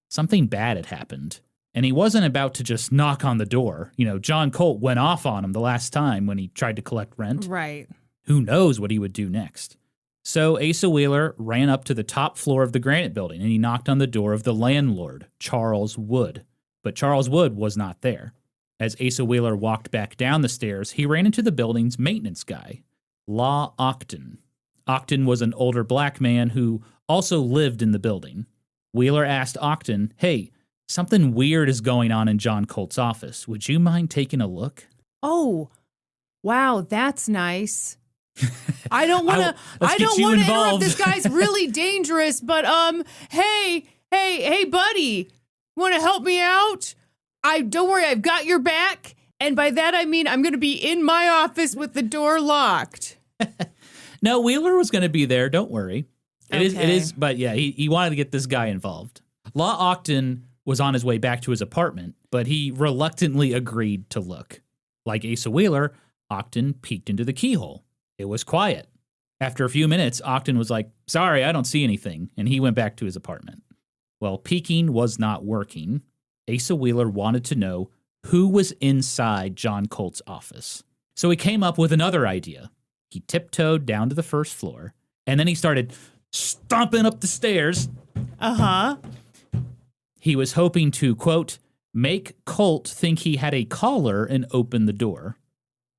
something bad had happened, and he wasn't about to just knock on the door. You know, John Colt went off on him the last time when he tried to collect rent. Right. Who knows what he would do next? So Asa Wheeler ran up to the top floor of the Granite Building, and he knocked on the door of the landlord, Charles Wood. But Charles Wood was not there. As Asa Wheeler walked back down the stairs, he ran into the building's maintenance guy, Law Octon. Octon was an older black man who also lived in the building. Wheeler asked Octon, hey, something weird is going on in John Colt's office. Would you mind taking a look? Oh, wow, that's nice. I don't want to interrupt. This guy's really dangerous, but hey, buddy, want to help me out? Don't worry, I've got your back. And by that, I mean, I'm going to be in my office with the door locked. No, Wheeler was going to be there. Don't worry. It is. But yeah, he wanted to get this guy involved. Law Octon was on his way back to his apartment, but he reluctantly agreed to look. Like Asa Wheeler, Octon peeked into the keyhole. It was quiet. After a few minutes, Octon was like, sorry, I don't see anything. And he went back to his apartment. Well, peeking was not working. Asa Wheeler wanted to know who was inside John Colt's office. So he came up with another idea. He tiptoed down to the first floor, and then he started stomping up the stairs. He was hoping to, quote, make Colt think he had a caller and open the door.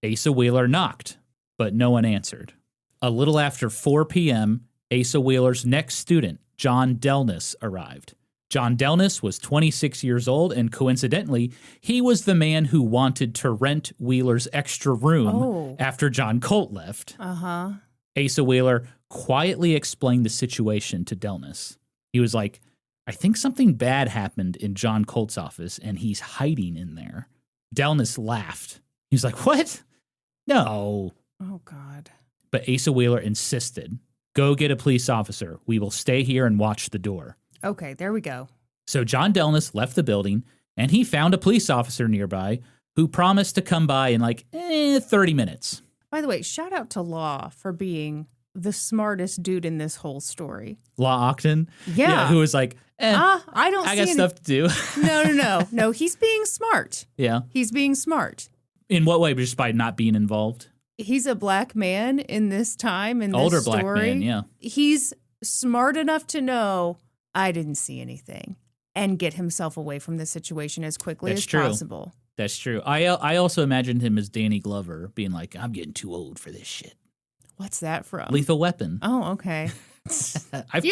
Asa Wheeler knocked, but no one answered. A little after 4 p.m., Asa Wheeler's next student, John Delness, arrived. John Delness was 26 years old, and coincidentally, he was the man who wanted to rent Wheeler's extra room after John Colt left. Asa Wheeler quietly explained the situation to Delness. He was like, I think something bad happened in John Colt's office, and he's hiding in there. Delness laughed. He was like, what? No. Oh, God. But Asa Wheeler insisted. Go get a police officer. We will stay here and watch the door. Okay, there we go. So John Delnis left the building, and he found a police officer nearby who promised to come by in 30 minutes. By the way, shout out to Law for being the smartest dude in this whole story. Law Octon? Yeah. Who was like, I got stuff to do. No, he's being smart. Yeah. He's being smart. In what way? Just by not being involved? He's a black man in this time, in this Older story. black man, yeah. He's smart enough to know I didn't see anything and get himself away from the situation as quickly as possible. That's true. I also imagined him as Danny Glover being like, I'm getting too old for this shit. What's that from? Lethal Weapon. Oh, okay.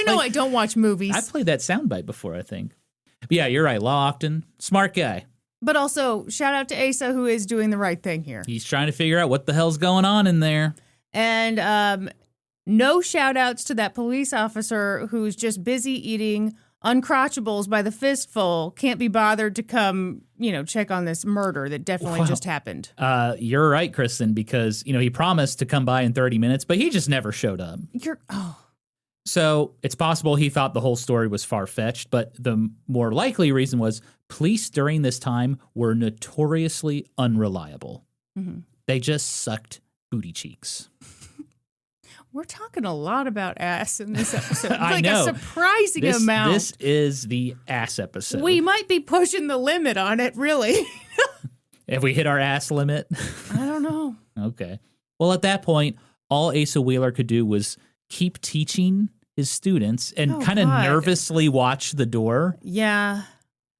know I don't watch movies. I've played that soundbite before, I think. But yeah, you're right. Law Octon, smart guy. But also, shout out to Asa, who is doing the right thing here. He's trying to figure out what the hell's going on in there. And no shout outs to that police officer who's just busy eating uncrotchables by the fistful, can't be bothered to come, check on this murder that definitely just happened. You're right, Kristen, because, he promised to come by in 30 minutes, but he just never showed up. So it's possible he thought the whole story was far-fetched, but the more likely reason was police during this time were notoriously unreliable. Mm-hmm. They just sucked booty cheeks. We're talking a lot about ass in this episode. I know. A surprising amount. This is the ass episode. We might be pushing the limit on it, really. Have we hit our ass limit? I don't know. Okay. Well, at that point, all Asa Wheeler could do was keep teaching his students and kind of nervously watch the door. Yeah.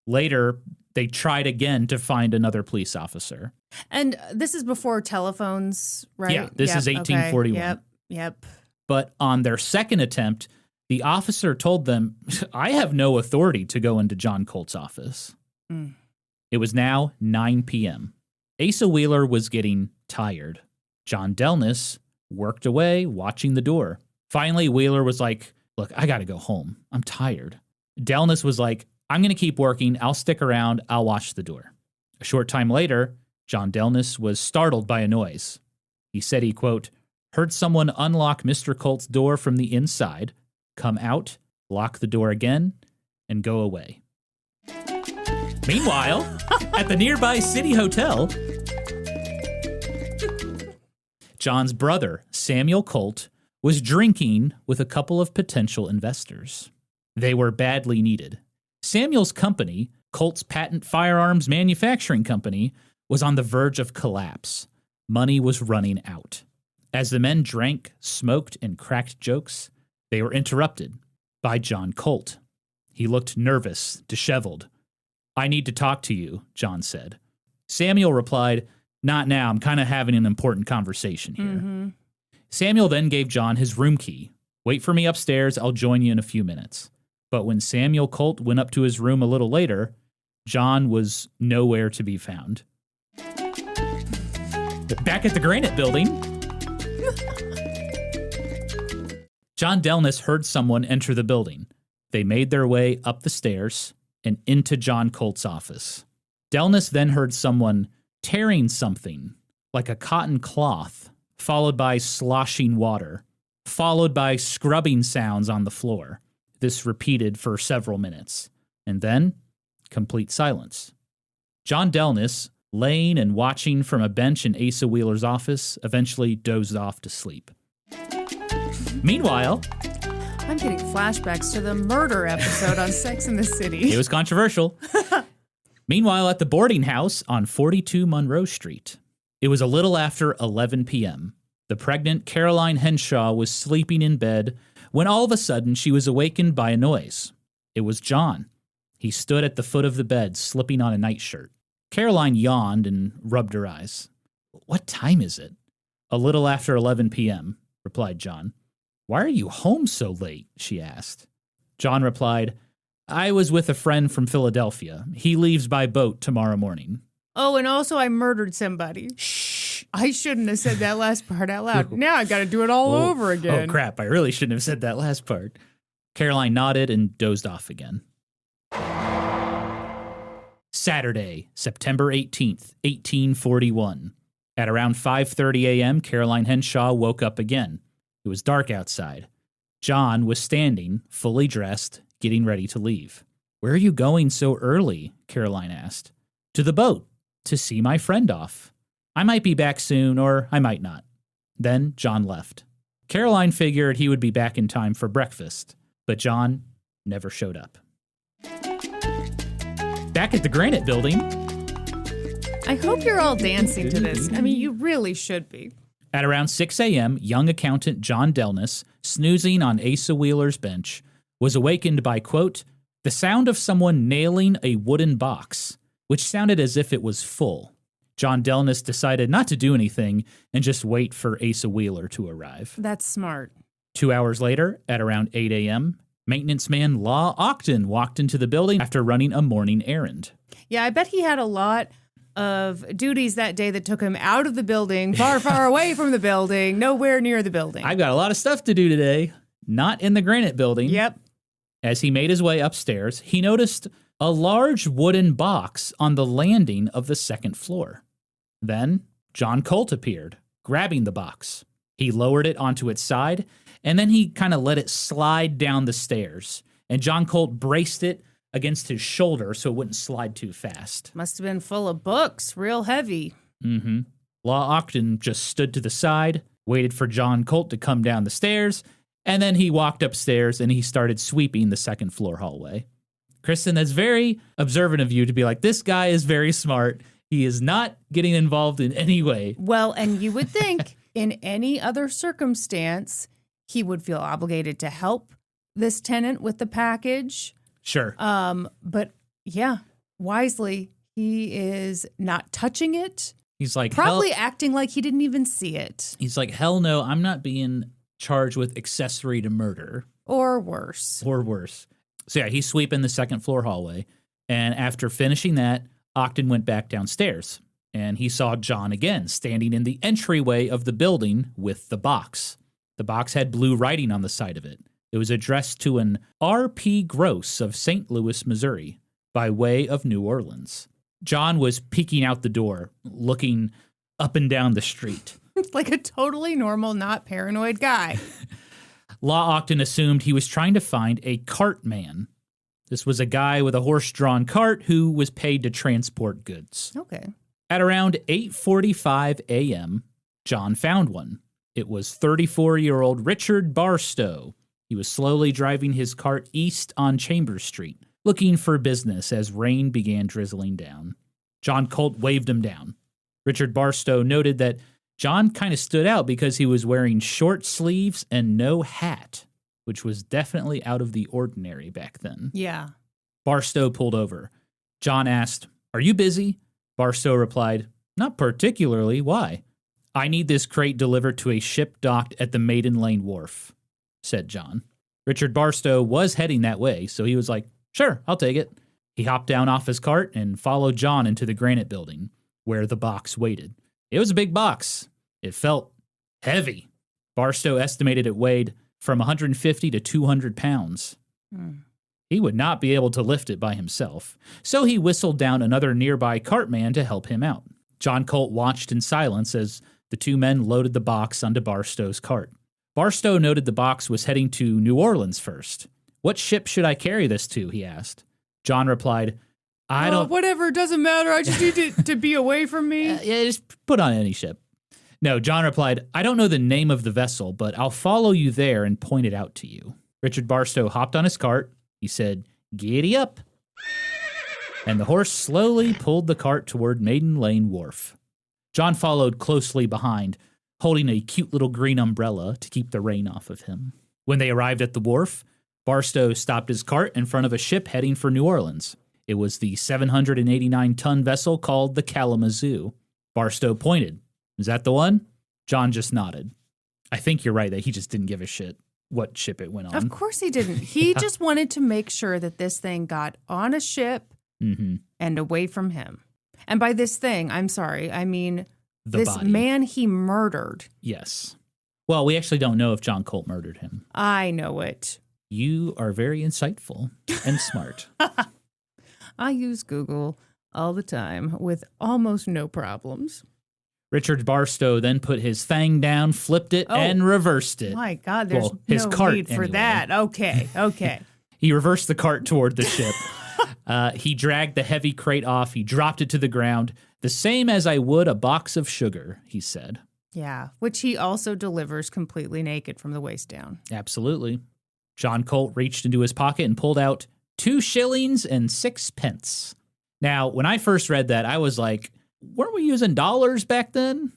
Later, they tried again to find another police officer. And this is before telephones, right? Yeah, this is 1841. Okay. Yep. But on their second attempt, the officer told them, I have no authority to go into John Colt's office. Mm. It was now 9 p.m. Asa Wheeler was getting tired. John Delnis worked away, watching the door. Finally, Wheeler was like, look, I got to go home. I'm tired. Delnis was like, I'm going to keep working. I'll stick around. I'll watch the door. A short time later, John Delnis was startled by a noise. He said he, quote, heard someone unlock Mr. Colt's door from the inside, come out, lock the door again, and go away. Meanwhile, at the nearby City Hotel, John's brother, Samuel Colt, was drinking with a couple of potential investors. They were badly needed. Samuel's company, Colt's Patent Firearms Manufacturing Company, was on the verge of collapse. Money was running out. As the men drank, smoked, and cracked jokes, they were interrupted by John Colt. He looked nervous, disheveled. I need to talk to you, John said. Samuel replied, not now. I'm kind of having an important conversation here. Mm-hmm. Samuel then gave John his room key. Wait for me upstairs. I'll join you in a few minutes. But when Samuel Colt went up to his room a little later, John was nowhere to be found. Back at the Granite Building, John Delnis heard someone enter the building. They made their way up the stairs and into John Colt's office. Delnis then heard someone tearing something, like a cotton cloth, followed by sloshing water, followed by scrubbing sounds on the floor. This repeated for several minutes, and then complete silence. John Delnis, laying and watching from a bench in Asa Wheeler's office, eventually dozed off to sleep. Meanwhile, I'm getting flashbacks to the murder episode on Sex and the City. It was controversial. Meanwhile, at the boarding house on 42 Monroe Street, it was a little after 11 p.m. The pregnant Caroline Henshaw was sleeping in bed when all of a sudden she was awakened by a noise. It was John. He stood at the foot of the bed, slipping on a nightshirt. Caroline yawned and rubbed her eyes. What time is it? A little after 11 p.m., replied John. Why are you home so late? She asked. John replied, I was with a friend from Philadelphia. He leaves by boat tomorrow morning. Oh, and also I murdered somebody. Shh. I shouldn't have said that last part out loud. Now I got to do it all over again. Oh, crap. I really shouldn't have said that last part. Caroline nodded and dozed off again. Saturday, September 18th, 1841. At around 5:30 a.m., Caroline Henshaw woke up again. It was dark outside. John was standing, fully dressed, getting ready to leave. "Where are you going so early?" Caroline asked. "To the boat, to see my friend off. I might be back soon, or I might not." Then John left. Caroline figured he would be back in time for breakfast, but John never showed up. Back at the Granite Building. I hope you're all dancing to this. I mean, you really should be. At around 6 a.m., young accountant John Delness, snoozing on Asa Wheeler's bench, was awakened by, quote, the sound of someone nailing a wooden box, which sounded as if it was full. John Delness decided not to do anything and just wait for Asa Wheeler to arrive. That's smart. 2 hours later, at around 8 a.m., maintenance man Law Ogden walked into the building after running a morning errand. Yeah, I bet he had a lot of duties that day that took him out of the building, far, far away from the building, nowhere near the building. I've got a lot of stuff to do today. Not in the Granite Building. Yep. As he made his way upstairs, he noticed a large wooden box on the landing of the second floor. Then John Colt appeared, grabbing the box. He lowered it onto its side, and then he kind of let it slide down the stairs. And John Colt braced it against his shoulder so it wouldn't slide too fast. Must have been full of books, real heavy. Mm-hmm. Law Ogden just stood to the side, waited for John Colt to come down the stairs, and then he walked upstairs and he started sweeping the second floor hallway. Kristen, that's very observant of you to be like, this guy is very smart. He is not getting involved in any way. Well, and you would think in any other circumstance, he would feel obligated to help this tenant with the package. Sure. But yeah, wisely, he is not touching it. He's like, probably acting like he didn't even see it. He's like, hell no, I'm not being charged with accessory to murder. Or worse. Or worse. So yeah, he's sweeping the second floor hallway. And after finishing that, Ogden went back downstairs. And he saw John again, standing in the entryway of the building with the box. The box had blue writing on the side of it. It was addressed to an R.P. Gross of St. Louis, Missouri, by way of New Orleans. John was peeking out the door, looking up and down the street. Like a totally normal, not paranoid guy. Law Ogden assumed he was trying to find a cart man. This was a guy with a horse-drawn cart who was paid to transport goods. Okay. At around 8:45 a.m., John found one. It was 34-year-old Richard Barstow. He was slowly driving his cart east on Chambers Street, looking for business as rain began drizzling down. John Colt waved him down. Richard Barstow noted that John kind of stood out because he was wearing short sleeves and no hat, which was definitely out of the ordinary back then. Yeah. Barstow pulled over. John asked, "Are you busy?" Barstow replied, "Not particularly. Why?" "I need this crate delivered to a ship docked at the Maiden Lane Wharf," said John. Richard Barstow was heading that way, so he was like, "Sure, I'll take it." He hopped down off his cart and followed John into the Granite Building, where the box waited. It was a big box. It felt heavy. Barstow estimated it weighed from 150 to 200 pounds. He would not be able to lift it by himself, so he whistled down another nearby cartman to help him out. John Colt watched in silence as the two men loaded the box onto Barstow's cart. Barstow noted the box was heading to New Orleans first. "What ship should I carry this to?" he asked. John replied, "I don't..." Whatever, doesn't matter. I just need to be away from me. Yeah, just put on any ship. No, John replied, "I don't know the name of the vessel, but I'll follow you there and point it out to you." Richard Barstow hopped on his cart. He said, "Giddy up." And the horse slowly pulled the cart toward Maiden Lane Wharf. John followed closely behind, holding a cute little green umbrella to keep the rain off of him. When they arrived at the wharf, Barstow stopped his cart in front of a ship heading for New Orleans. It was the 789-ton vessel called the Kalamazoo. Barstow pointed. "Is that the one?" John just nodded. I think you're right that he just didn't give a shit what ship it went on. Of course he didn't. He just wanted to make sure that this thing got on a ship and away from him. And by this thing, I'm sorry, I mean this body. Man he murdered. Yes. Well, we actually don't know if John Colt murdered him. I know it. You are very insightful and smart. I use Google all the time with almost no problems. Richard Barstow then put his thing down, flipped it, and reversed it. My God, there's his no cart, need for anyway. that. Okay. He reversed the cart toward the ship. He dragged the heavy crate off. He dropped it to the ground, the same as I would a box of sugar, he said. Yeah, which he also delivers completely naked from the waist down. Absolutely. John Colt reached into his pocket and pulled out 2 shillings and 6 pence. Now, when I first read that, I was like, weren't we using dollars back then?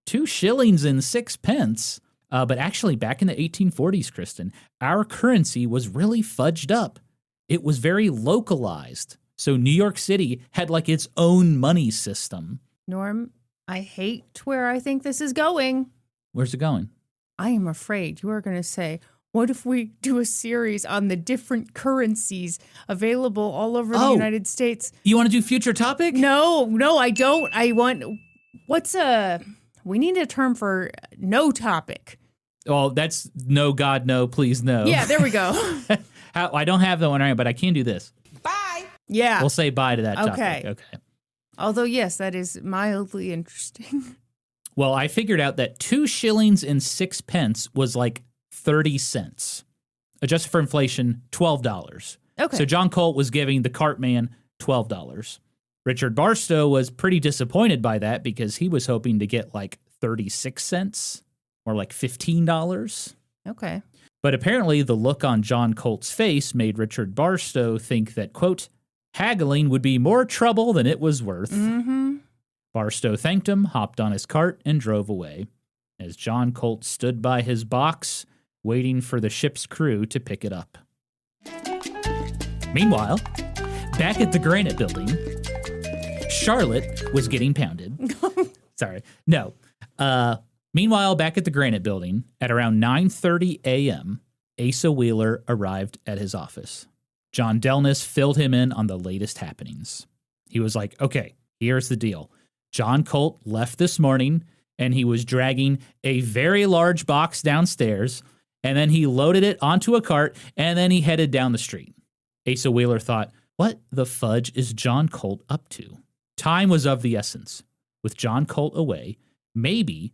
2 shillings and 6 pence. But actually, back in the 1840s, Kristen, our currency was really fudged up. It was very localized. So New York City had like its own money system. Norm, I hate where I think this is going. Where's it going? I am afraid you are going to say, what if we do a series on the different currencies available all over the United States? You want to do future topic? No, I don't. We need a term for no topic. Oh, that's no, God, no, please, no. Yeah, there we go. I don't have that one right, but I can do this. Bye. Yeah. We'll say bye to that topic. Okay. Although, yes, that is mildly interesting. Well, I figured out that 2 shillings and 6 pence was like 30 cents. Adjusted for inflation, $12. Okay. So John Colt was giving the cart man $12. Richard Barstow was pretty disappointed by that because he was hoping to get like 36 cents or like $15. Okay. But apparently the look on John Colt's face made Richard Barstow think that, quote, haggling would be more trouble than it was worth. Mm-hmm. Barstow thanked him, hopped on his cart, and drove away, as John Colt stood by his box, waiting for the ship's crew to pick it up. Meanwhile, back at the Granite Building, Charlotte was getting pounded. Sorry. No. Meanwhile, back at the Granite Building, at around 9:30 a.m., Asa Wheeler arrived at his office. John Delness filled him in on the latest happenings. He was like, okay, here's the deal. John Colt left this morning, and he was dragging a very large box downstairs, and then he loaded it onto a cart, and then he headed down the street. Asa Wheeler thought, what the fudge is John Colt up to? Time was of the essence. With John Colt away, maybe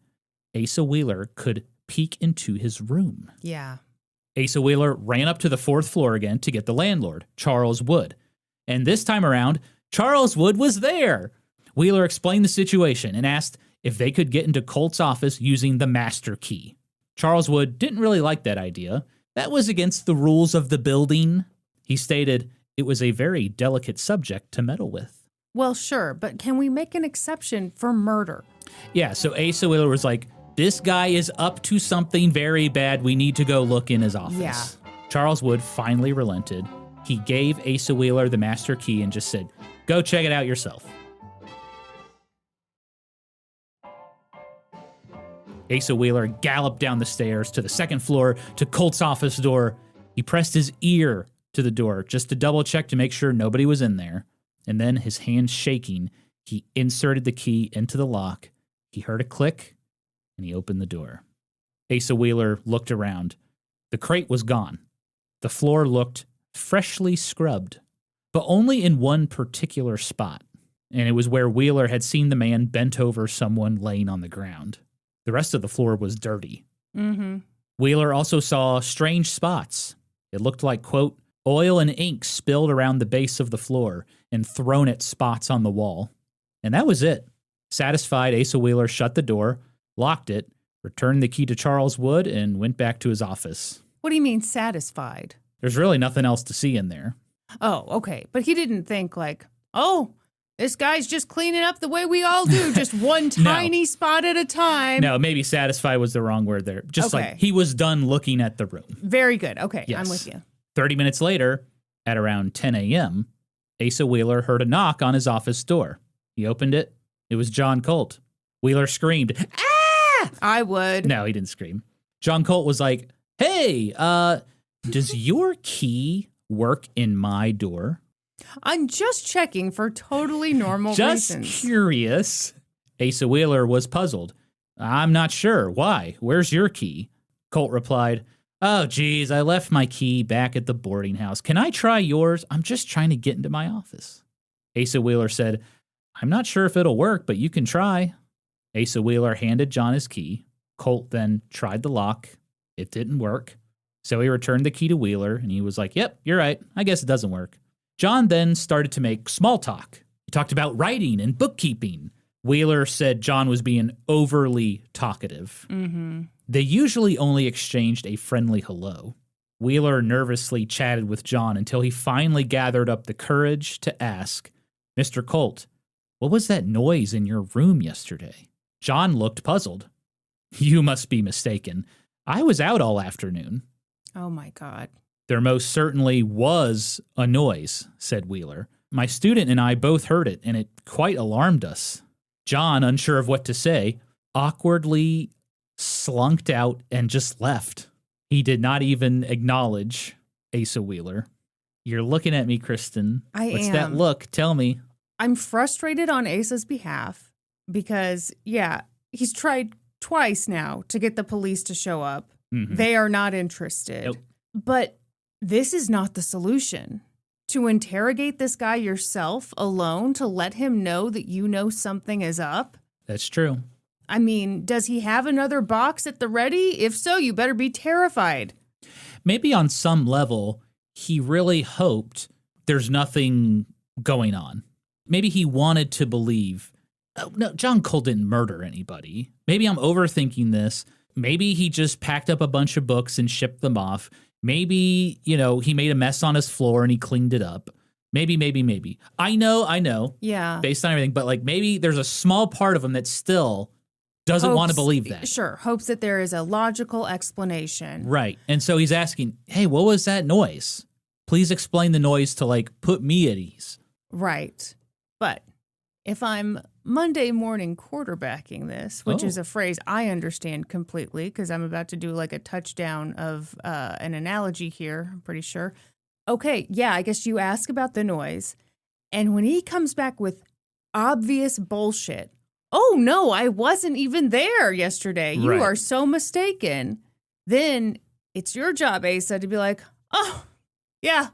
Asa Wheeler could peek into his room. Yeah. Asa Wheeler ran up to the 4th floor again to get the landlord, Charles Wood. And this time around, Charles Wood was there. Wheeler explained the situation and asked if they could get into Colt's office using the master key. Charles Wood didn't really like that idea. That was against the rules of the building. He stated it was a very delicate subject to meddle with. Well, sure, but can we make an exception for murder? Yeah, so Asa Wheeler was like, this guy is up to something very bad. We need to go look in his office. Yeah. Charles Wood finally relented. He gave Asa Wheeler the master key and just said, go check it out yourself. Asa Wheeler galloped down the stairs to the 2nd floor to Colt's office door. He pressed his ear to the door just to double check to make sure nobody was in there. And then, his hands shaking, he inserted the key into the lock. He heard a click, and he opened the door. Asa Wheeler looked around. The crate was gone. The floor looked freshly scrubbed, but only in one particular spot, and it was where Wheeler had seen the man bent over someone laying on the ground. The rest of the floor was dirty. Mm-hmm. Wheeler also saw strange spots. It looked like, quote, oil and ink spilled around the base of the floor and thrown at spots on the wall. And that was it. Satisfied, Asa Wheeler shut the door, locked it, returned the key to Charles Wood, and went back to his office. What do you mean satisfied? There's really nothing else to see in there. Oh, okay. But he didn't think like, oh, this guy's just cleaning up the way we all do, just one tiny spot at a time. No, maybe satisfied was the wrong word there. Just Okay. like he was done looking at the room. Very good. Okay, Yes. I'm with you. 30 minutes later, at around 10 a.m., Asa Wheeler heard a knock on his office door. He opened it. It was John Colt. Wheeler screamed, ah! I would. No, he didn't scream. John Colt was like, hey, does your key work in my door? I'm just checking for totally normal Just reasons. curious. Asa Wheeler was puzzled. I'm not sure. Why? Where's your key? Colt replied, oh, geez, I left my key back at the boarding house. Can I try yours? I'm just trying to get into my office. Asa Wheeler said, I'm not sure if it'll work, but you can try. Asa Wheeler handed John his key. Colt then tried the lock. It didn't work. So he returned the key to Wheeler, and he was like, yep, you're right. I guess it doesn't work. John then started to make small talk. He talked about writing and bookkeeping. Wheeler said John was being overly talkative. Mm-hmm. They usually only exchanged a friendly hello. Wheeler nervously chatted with John until he finally gathered up the courage to ask, Mr. Colt, what was that noise in your room yesterday? John looked puzzled. You must be mistaken. I was out all afternoon. Oh, my God. There most certainly was a noise, said Wheeler. My student and I both heard it, and it quite alarmed us. John, unsure of what to say, awkwardly slunked out and just left. He did not even acknowledge Asa Wheeler. You're looking at me, Kristen. What's that look? Tell me. I'm frustrated on Asa's behalf because, yeah, he's tried twice now to get the police to show up. Mm-hmm. They are not interested. Nope. But this is not the solution. To interrogate this guy yourself alone, to let him know that you know something is up. That's true. I mean, does he have another box at the ready? If so, you better be terrified. Maybe on some level, he really hoped there's nothing going on. Maybe he wanted to believe, oh, no, John Colt didn't murder anybody. Maybe I'm overthinking this. Maybe he just packed up a bunch of books and shipped them off. Maybe, he made a mess on his floor and he cleaned it up. Maybe. I know. Yeah. Based on everything. But maybe there's a small part of him that still doesn't want to believe that. Sure. Hopes that there is a logical explanation. Right. And so he's asking, hey, what was that noise? Please explain the noise to put me at ease. Right. But if I'm Monday morning quarterbacking this, which is a phrase I understand completely because I'm about to do a touchdown of an analogy here, I'm pretty sure. Okay, yeah, I guess you ask about the noise. And when he comes back with obvious bullshit, oh, no, I wasn't even there yesterday. You Right. are so mistaken. Then it's your job, Asa, to be like, oh, yeah,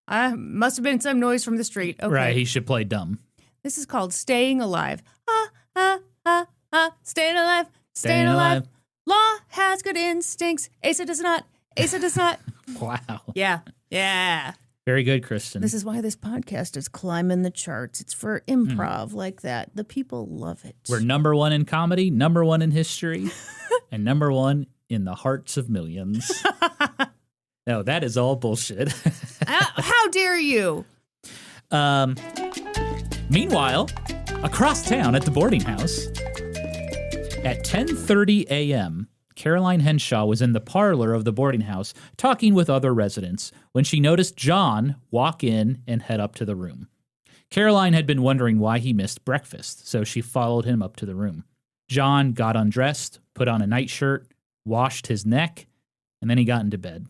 I must have been some noise from the street. Okay. Right, he should play dumb. This is called staying alive. Staying alive. Staying alive. Law has good instincts. Asa does not. Wow. Yeah. Very good, Kristen. This is why this podcast is climbing the charts. It's for improv like that. The people love it. We're number one in comedy, number one in history, and number one in the hearts of millions. No, that is all bullshit. How dare you? Meanwhile, across town at the boarding house, at 10:30 a.m., Caroline Henshaw was in the parlor of the boarding house talking with other residents when she noticed John walk in and head up to the room. Caroline had been wondering why he missed breakfast, so she followed him up to the room. John got undressed, put on a nightshirt, washed his neck, and then he got into bed.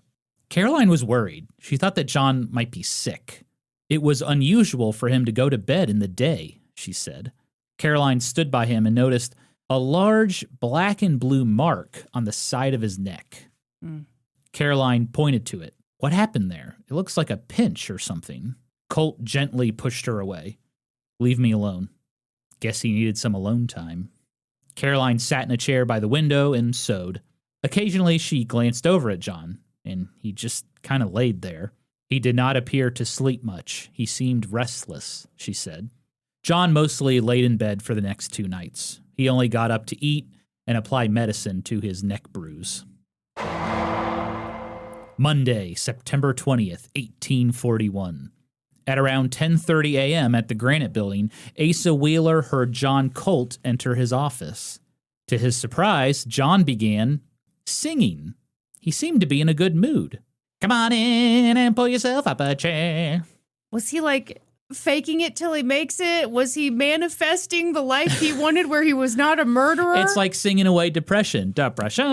Caroline was worried. She thought that John might be sick. It was unusual for him to go to bed in the day, she said. Caroline stood by him and noticed a large black and blue mark on the side of his neck. Caroline pointed to it. What happened there? It looks like a pinch or something. Colt gently pushed her away. Leave me alone. Guess he needed some alone time. Caroline sat in a chair by the window and sewed. Occasionally she glanced over at John, and he just kind of laid there. He did not appear to sleep much. He seemed restless, she said. John mostly laid in bed for the next 2 nights. He only got up to eat and apply medicine to his neck bruise. Monday, September 20th, 1841. At around 10:30 a.m. at the Granite Building, Asa Wheeler heard John Colt enter his office. To his surprise, John began singing. He seemed to be in a good mood. Come on in and pull yourself up a chair. Was he faking it till he makes it? Was he manifesting the life he wanted where he was not a murderer? It's like singing away depression. Depression.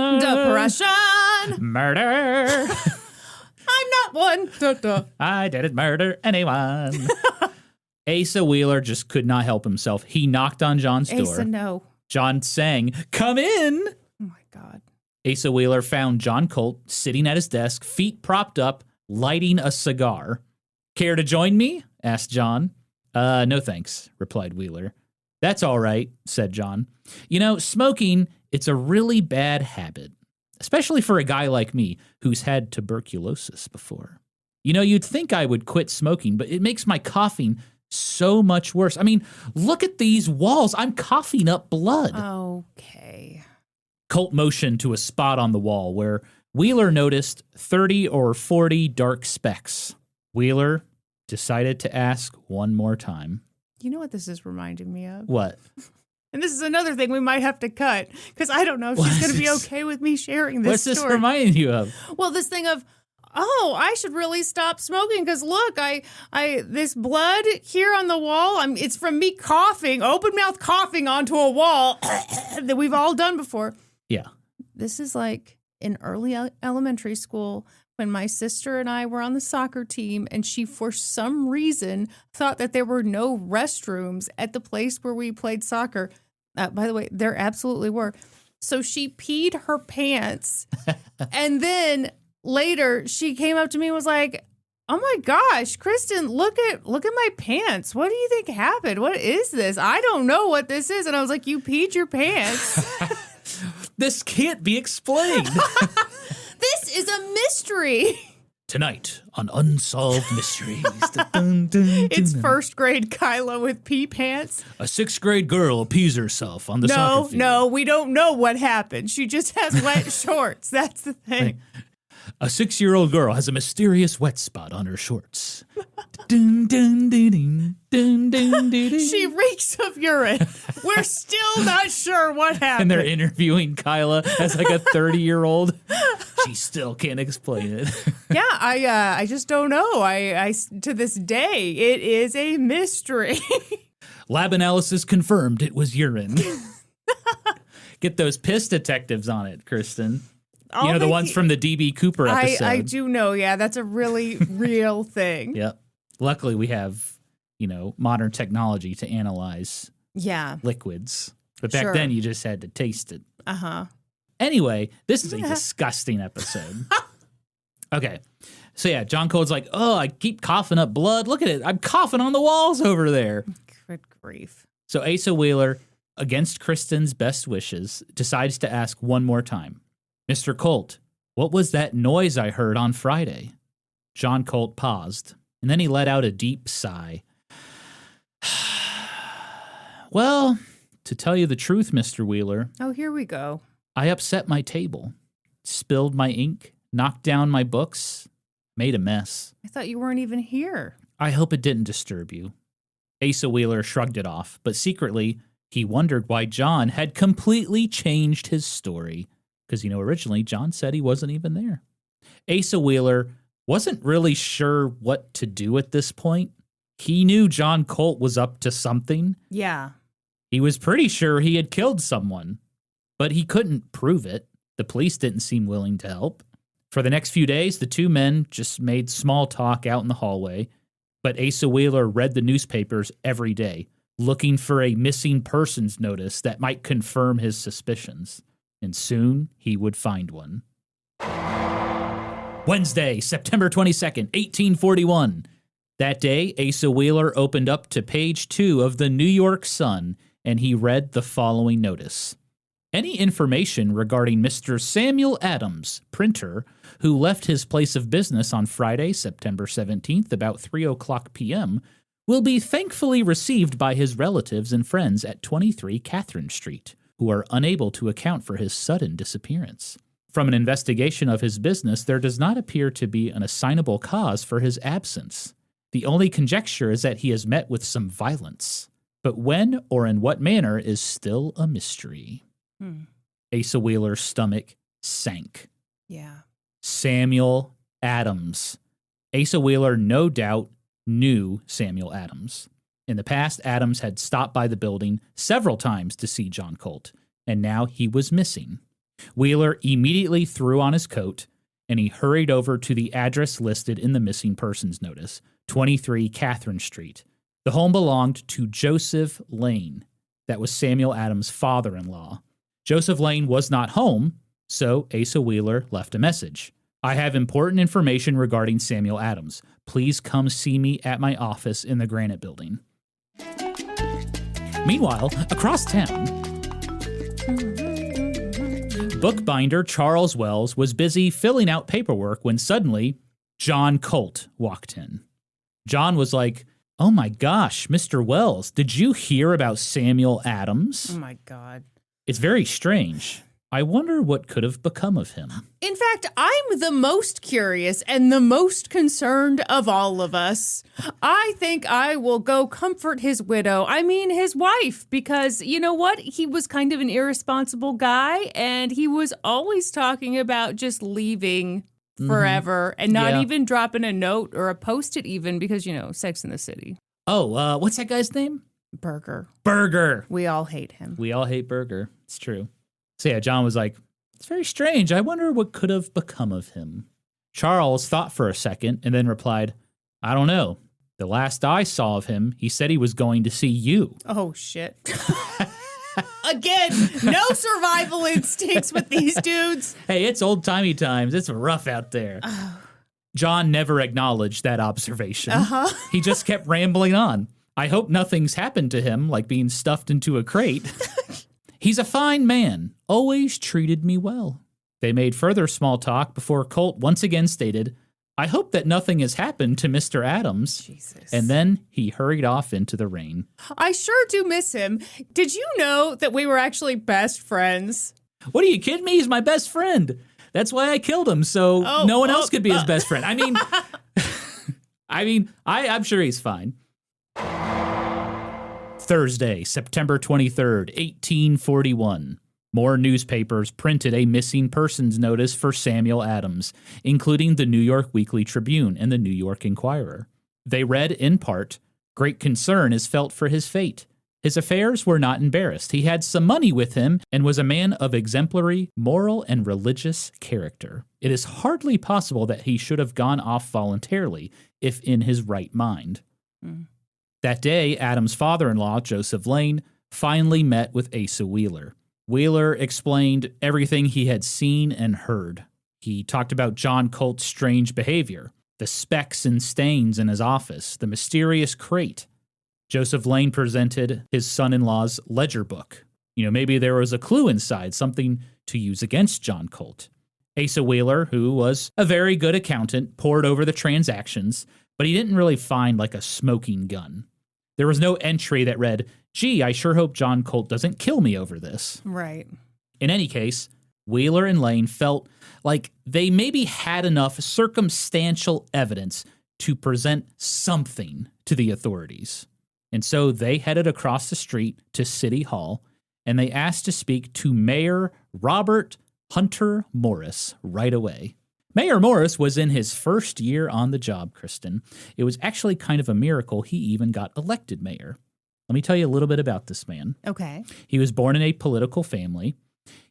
Murder. I'm not one. I didn't murder anyone. Asa Wheeler just could not help himself. He knocked on John's door. Asa, no. John sang, "Come in." Oh, my God. Asa Wheeler found John Colt sitting at his desk, feet propped up, lighting a cigar. Care to join me? Asked John. No thanks, replied Wheeler. That's all right, said John. You know, smoking, it's a really bad habit, especially for a guy like me who's had tuberculosis before. You know, you'd think I would quit smoking, but it makes my coughing so much worse. I mean, look at these walls. I'm coughing up blood. Okay. Colt motioned to a spot on the wall where Wheeler noticed 30 or 40 dark specks. Wheeler decided to ask one more time. You know what this is reminding me of? What? And this is another thing we might have to cut, because I don't know if she's going to be okay with me sharing this story. What's this reminding you of? Well, this thing of, oh, I should really stop smoking because look, I this blood here on the wall, it's from me coughing, open mouth coughing onto a wall that we've all done before. Yeah. This is like in early elementary school when my sister and I were on the soccer team and she, for some reason, thought that there were no restrooms at the place where we played soccer. By the way, there absolutely were. So she peed her pants and then later, she came up to me and was like, oh my gosh, Kristen, look at my pants. What do you think happened? What is this? I don't know what this is. And I was like, you peed your pants. This can't be explained. This is a mystery. Tonight on Unsolved Mysteries. Dun, dun, dun, It's dun. first grade Kyla with pee pants. A 6th grade girl pees herself on the soccer field. No, we don't know what happened. She just has wet shorts. That's the thing. A 6-year-old girl has a mysterious wet spot on her shorts. Dun, dun, dun, dun, dun, dun, dun, dun. She reeks of urine. We're still not sure what happened. And they're interviewing Kyla as like a 30-year-old. She still can't explain it. Yeah, I just don't know. I to this day, it is a mystery. Lab analysis confirmed it was urine. Get those piss detectives on it, Kristen. You know, the ones from the D.B. Cooper episode. I do know, yeah. That's a really real thing. Yep. Luckily, we have, modern technology to analyze liquids. But back then, you just had to taste it. Uh-huh. Anyway, this is a disgusting episode. Okay. So, yeah, John Colt's like, oh, I keep coughing up blood. Look at it. I'm coughing on the walls over there. Good grief. So Asa Wheeler, against Kristen's best wishes, decides to ask one more time. Mr. Colt, what was that noise I heard on Friday? John Colt paused, and then he let out a deep sigh. Well, to tell you the truth, Mr. Wheeler. Oh, here we go. I upset my table, spilled my ink, knocked down my books, made a mess. I thought you weren't even here. I hope it didn't disturb you. Asa Wheeler shrugged it off, but secretly, he wondered why John had completely changed his story. Because, originally John said he wasn't even there. Asa Wheeler wasn't really sure what to do at this point. He knew John Colt was up to something. Yeah. He was pretty sure he had killed someone, but he couldn't prove it. The police didn't seem willing to help. For the next few days, the two men just made small talk out in the hallway, but Asa Wheeler read the newspapers every day, looking for a missing persons notice that might confirm his suspicions. And soon he would find one. Wednesday, September 22nd, 1841. That day, Asa Wheeler opened up to page 2 of the New York Sun, and he read the following notice. Any information regarding Mr. Samuel Adams, printer, who left his place of business on Friday, September 17th, about 3:00 p.m., will be thankfully received by his relatives and friends at 23 Catherine Street, who are unable to account for his sudden disappearance. From an investigation of his business, there does not appear to be an assignable cause for his absence. The only conjecture is that he has met with some violence, but when or in what manner is still a mystery. Asa Wheeler's stomach sank. Yeah. Samuel Adams. Asa Wheeler no doubt knew Samuel Adams. In the past, Adams had stopped by the building several times to see John Colt, and now he was missing. Wheeler immediately threw on his coat, and he hurried over to the address listed in the missing persons notice, 23 Catherine Street. The home belonged to Joseph Lane. That was Samuel Adams' father-in-law. Joseph Lane was not home, so Asa Wheeler left a message. I have important information regarding Samuel Adams. Please come see me at my office in the Granite Building. Meanwhile, across town, bookbinder Charles Wells was busy filling out paperwork when suddenly John Colt walked in. John was like, "Oh my gosh, Mr. Wells, did you hear about Samuel Adams? Oh my God. It's very strange. I wonder what could have become of him." In fact, I'm the most curious and the most concerned of all of us. I think I will go comfort his widow. I mean, his wife, because you know what? He was kind of an irresponsible guy, and he was always talking about just leaving forever and not even dropping a note or a Post-it even because, you know, Sex in the City. Oh, what's that guy's name? Burger. Burger. We all hate him. We all hate Burger. It's true. So yeah, John was like, "It's very strange. I wonder what could have become of him." Charles thought for a second and then replied, "I don't know. The last I saw of him, he said he was going to see you." Oh, shit. Again, no survival instincts with these dudes. Hey, it's old-timey times. It's rough out there. John never acknowledged that observation. He just kept rambling on. "I hope nothing's happened to him, like being stuffed into a crate. He's a fine man, always treated me well." They made further small talk before Colt once again stated, "I hope that nothing has happened to Mr. Adams." Jesus. And then he hurried off into the rain. I sure do miss him. Did you know that we were actually best friends? What, are you kidding me? He's my best friend. That's why I killed him, so no one else could be his best friend. I mean, I'm sure he's fine. Thursday, September 23rd, 1841. More newspapers printed a missing persons notice for Samuel Adams, including the New York Weekly Tribune and the New York Inquirer. They read, in part, "Great concern is felt for his fate. His affairs were not embarrassed. He had some money with him and was a man of exemplary moral and religious character. It is hardly possible that he should have gone off voluntarily if in his right mind." That day, Adams' father-in-law, Joseph Lane, finally met with Asa Wheeler. Wheeler explained everything he had seen and heard. He talked about John Colt's strange behavior, the specks and stains in his office, the mysterious crate. Joseph Lane presented his son-in-law's ledger book. You know, maybe there was a clue inside, something to use against John Colt. Asa Wheeler, who was a very good accountant, pored over the transactions, but he didn't really find like a smoking gun. There was no entry that read, "Gee, I sure hope John Colt doesn't kill me over this." Right. In any case, Wheeler and Lane felt like they maybe had enough circumstantial evidence to present something to the authorities. And so they headed across the street to City Hall, and they asked to speak to Mayor Robert Hunter Morris right away. Mayor Morris was in his first year on the job, Kristen. It was actually kind of a miracle he even got elected mayor. Let me tell you a little bit about this man. Okay. He was born in a political family.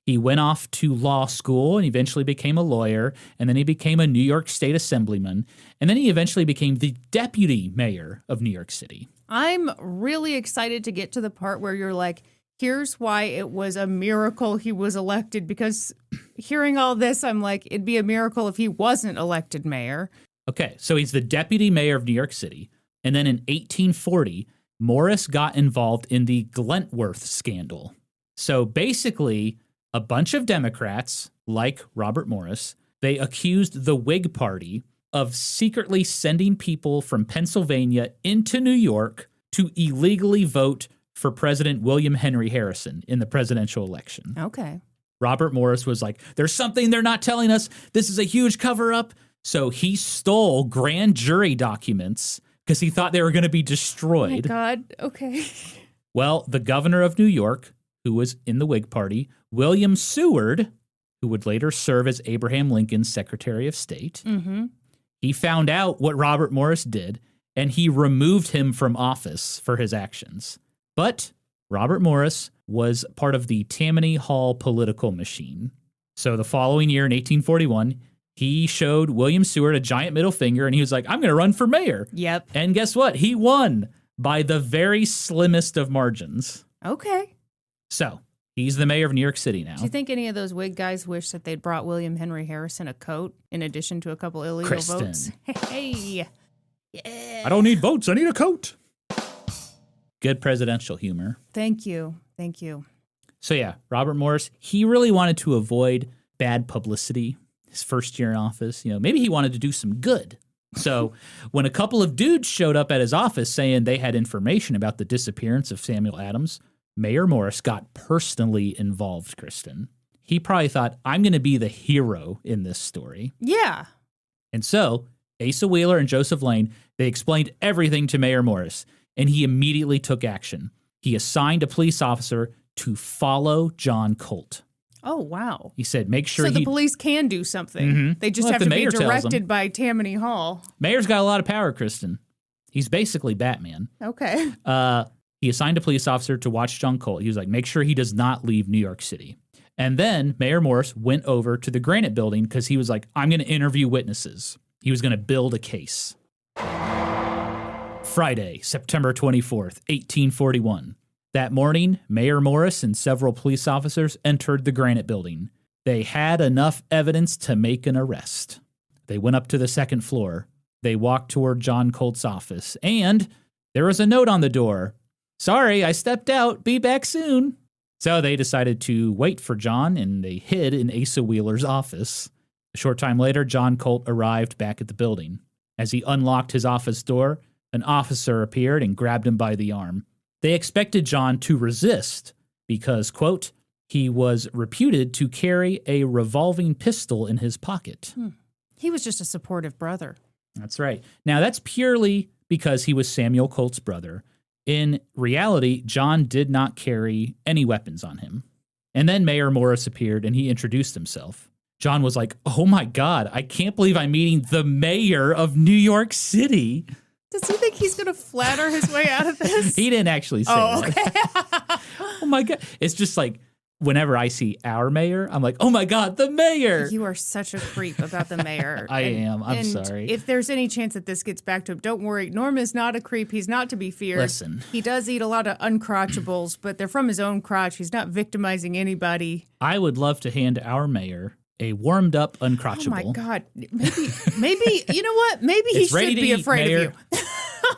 He went off to law school and eventually became a lawyer, and then he became a New York State assemblyman, and then he eventually became the deputy mayor of New York City. I'm really excited to get to the part where you're like, here's why it was a miracle he was elected, because hearing all this, I'm like, it'd be a miracle if he wasn't elected mayor. Okay, so he's the deputy mayor of New York City, and then in 1840, Morris got involved in the Glentworth scandal. So basically, a bunch of Democrats, like Robert Morris, they accused the Whig Party of secretly sending people from Pennsylvania into New York to illegally vote for President William Henry Harrison in the presidential election. Okay. Robert Morris was like, "There's something they're not telling us. This is a huge cover-up." So he stole grand jury documents because he thought they were going to be destroyed. Oh my God. Okay. Well, the governor of New York, who was in the Whig Party, William Seward, who would later serve as Abraham Lincoln's Secretary of State, he found out what Robert Morris did, and he removed him from office for his actions. But Robert Morris was part of the Tammany Hall political machine. So the following year in 1841, he showed William Seward a giant middle finger, and he was like, "I'm going to run for mayor." Yep. And guess what? He won by the very slimmest of margins. Okay. So he's the mayor of New York City now. Do you think any of those Whig guys wish that they'd brought William Henry Harrison a coat in addition to a couple illegal Kristen. votes? Hey. Yeah. I don't need votes. I need a coat. Good presidential humor. Thank you. Thank you. So yeah, Robert Morris, he really wanted to avoid bad publicity his first year in office. Maybe he wanted to do some good. So when a couple of dudes showed up at his office saying they had information about the disappearance of Samuel Adams, Mayor Morris got personally involved, Kristen. He probably thought, I'm going to be the hero in this story. Yeah. And so Asa Wheeler and Joseph Lane, they explained everything to Mayor Morris, and he immediately took action. He assigned a police officer to follow John Colt. Oh, wow. He said, make sure So the police can do something. Mm-hmm. They just Well, have if to the be mayor tells directed them. by Tammany Hall. Mayor's got a lot of power, Kristen. He's basically Batman. Okay. He assigned a police officer to watch John Colt. He was like, make sure he does not leave New York City. And then Mayor Morris went over to the Granite Building because he was like, I'm going to interview witnesses. He was going to build a case. Friday, September 24th, 1841. That morning, Mayor Morris and several police officers entered the Granite Building. They had enough evidence to make an arrest. They went up to the second floor. They walked toward John Colt's office, and there was a note on the door. Sorry, I stepped out. Be back soon. So they decided to wait for John, and they hid in Asa Wheeler's office. A short time later, John Colt arrived back at the building. As he unlocked his office door, an officer appeared and grabbed him by the arm. They expected John to resist because, quote, he was reputed to carry a revolving pistol in his pocket. He was just a supportive brother. That's right. Now, that's purely because he was Samuel Colt's brother. In reality, John did not carry any weapons on him. And then Mayor Morris appeared and he introduced himself. John was like, oh my God, I can't believe I'm meeting the mayor of New York City. Does he think he's going to flatter his way out of this? He didn't actually say that. Okay. Oh my God. It's just like whenever I see our mayor, I'm like, oh my God, the mayor. You are such a creep about the mayor. I am. I'm sorry. If there's any chance that this gets back to him, don't worry. Norm is not a creep. He's not to be feared. Listen. He does eat a lot of uncrotchables, but they're from his own crotch. He's not victimizing anybody. I would love to hand our mayor a warmed up uncrotchable. Oh my God. Maybe, you know what? Maybe he It's ready should to be eat, afraid Mayor. of you.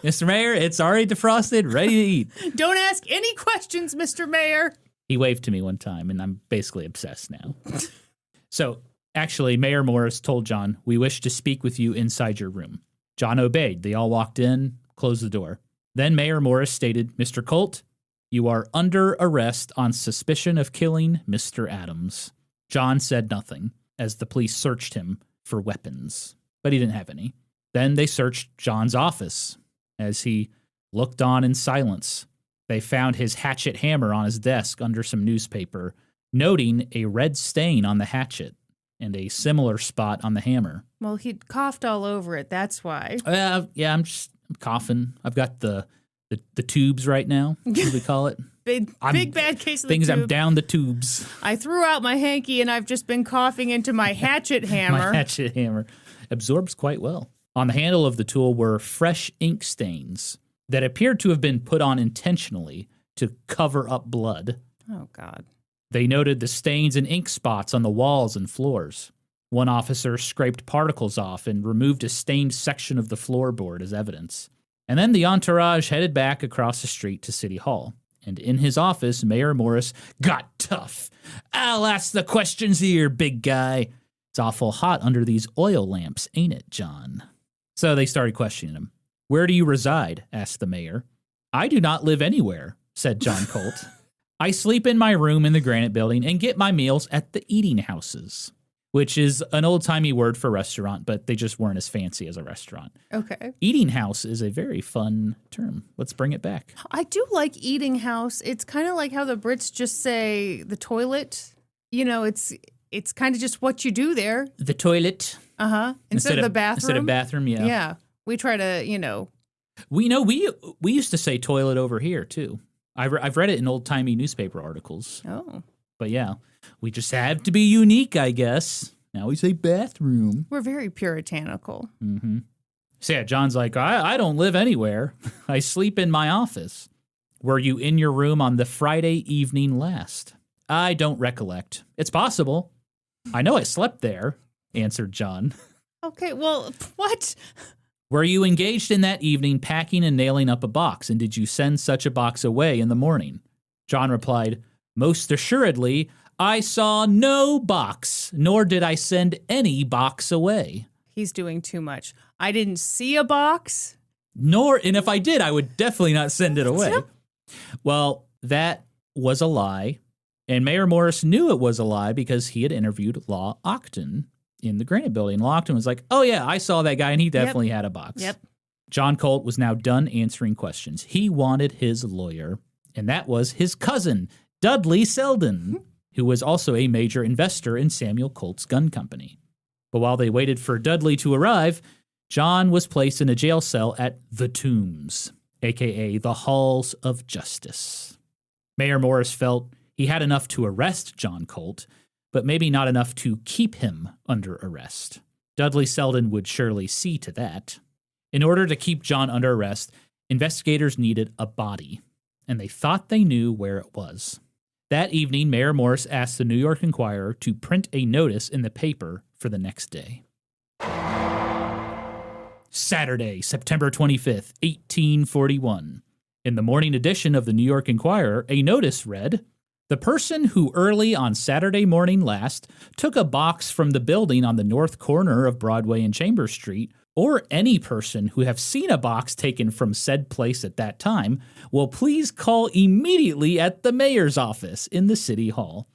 Mr. Mayor, it's already defrosted, ready to eat. Don't ask any questions, Mr. Mayor. He waved to me one time, and I'm basically obsessed now. So, actually, Mayor Morris told John, we wish to speak with you inside your room. John obeyed. They all walked in, closed the door. Then Mayor Morris stated, Mr. Colt, you are under arrest on suspicion of killing Mr. Adams. John said nothing, as the police searched him for weapons, but he didn't have any. Then they searched John's office. As he looked on in silence, they found his hatchet hammer on his desk under some newspaper, noting a red stain on the hatchet and a similar spot on the hammer. Well, he'd coughed all over it. That's why. Yeah, I'm coughing. I've got the tubes right now, as we call it. Big bad case of the things. tube. I'm down the tubes. I threw out my hanky and I've just been coughing into my hatchet hammer. My hatchet hammer absorbs quite well. On the handle of the tool were fresh ink stains that appeared to have been put on intentionally to cover up blood. Oh, God. They noted the stains and ink spots on the walls and floors. One officer scraped particles off and removed a stained section of the floorboard as evidence. And then the entourage headed back across the street to City Hall. And in his office, Mayor Morris got tough. I'll ask the questions here, big guy. It's awful hot under these oil lamps, ain't it, John? So they started questioning him. Where do you reside? Asked the mayor. I do not live anywhere, said John Colt. I sleep in my room in the Granite Building and get my meals at the eating houses, which is an old-timey word for restaurant, but they just weren't as fancy as a restaurant. Okay. Eating house is a very fun term. Let's bring it back. I do like eating house. It's kind of like how the Brits just say the toilet. You know, it's kind of just what you do there. The toilet. Uh-huh. Instead of the bathroom. Instead of bathroom, yeah. Yeah. We try to, We used to say toilet over here, too. I've read it in old-timey newspaper articles. Oh. But yeah, we just have to be unique, I guess. Now we say bathroom. We're very puritanical. Mm-hmm. So yeah, John's like, I don't live anywhere. I sleep in my office. Were you in your room on the Friday evening last? I don't recollect. It's possible. I know I slept there, answered John. Okay, well, what? Were you engaged in that evening packing and nailing up a box, and did you send such a box away in the morning? John replied, most assuredly, I saw no box, nor did I send any box away. He's doing too much. I didn't see a box. And if I did, I would definitely not send it away. Well, that was a lie, and Mayor Morris knew it was a lie because he had interviewed Law Octon in the Granite Building. Law Octon was like, oh yeah, I saw that guy, and he definitely had a box. Yep. John Colt was now done answering questions. He wanted his lawyer, and that was his cousin, Dudley Selden, who was also a major investor in Samuel Colt's gun company. But while they waited for Dudley to arrive, John was placed in a jail cell at the Tombs, a.k.a. the Halls of Justice. Mayor Morris felt he had enough to arrest John Colt, but maybe not enough to keep him under arrest. Dudley Selden would surely see to that. In order to keep John under arrest, investigators needed a body, and they thought they knew where it was. That evening, Mayor Morris asked the New York Enquirer to print a notice in the paper for the next day. Saturday, September 25th, 1841. In the morning edition of the New York Enquirer, a notice read, the person who early on Saturday morning last took a box from the building on the north corner of Broadway and Chambers Street, or any person who have seen a box taken from said place at that time, will please call immediately at the mayor's office in the City Hall.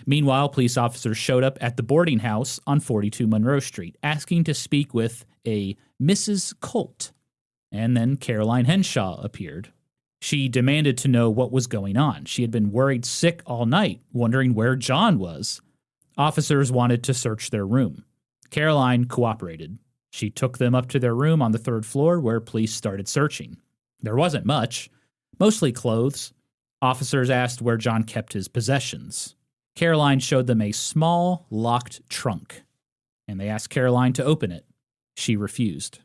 Meanwhile, police officers showed up at the boarding house on 42 Monroe Street, asking to speak with a Mrs. Colt. And then Caroline Henshaw appeared. She demanded to know what was going on. She had been worried sick all night, wondering where John was. Officers wanted to search their room. Caroline cooperated. She took them up to their room on the third floor where police started searching. There wasn't much, mostly clothes. Officers asked where John kept his possessions. Caroline showed them a small, locked trunk, and they asked Caroline to open it. She refused.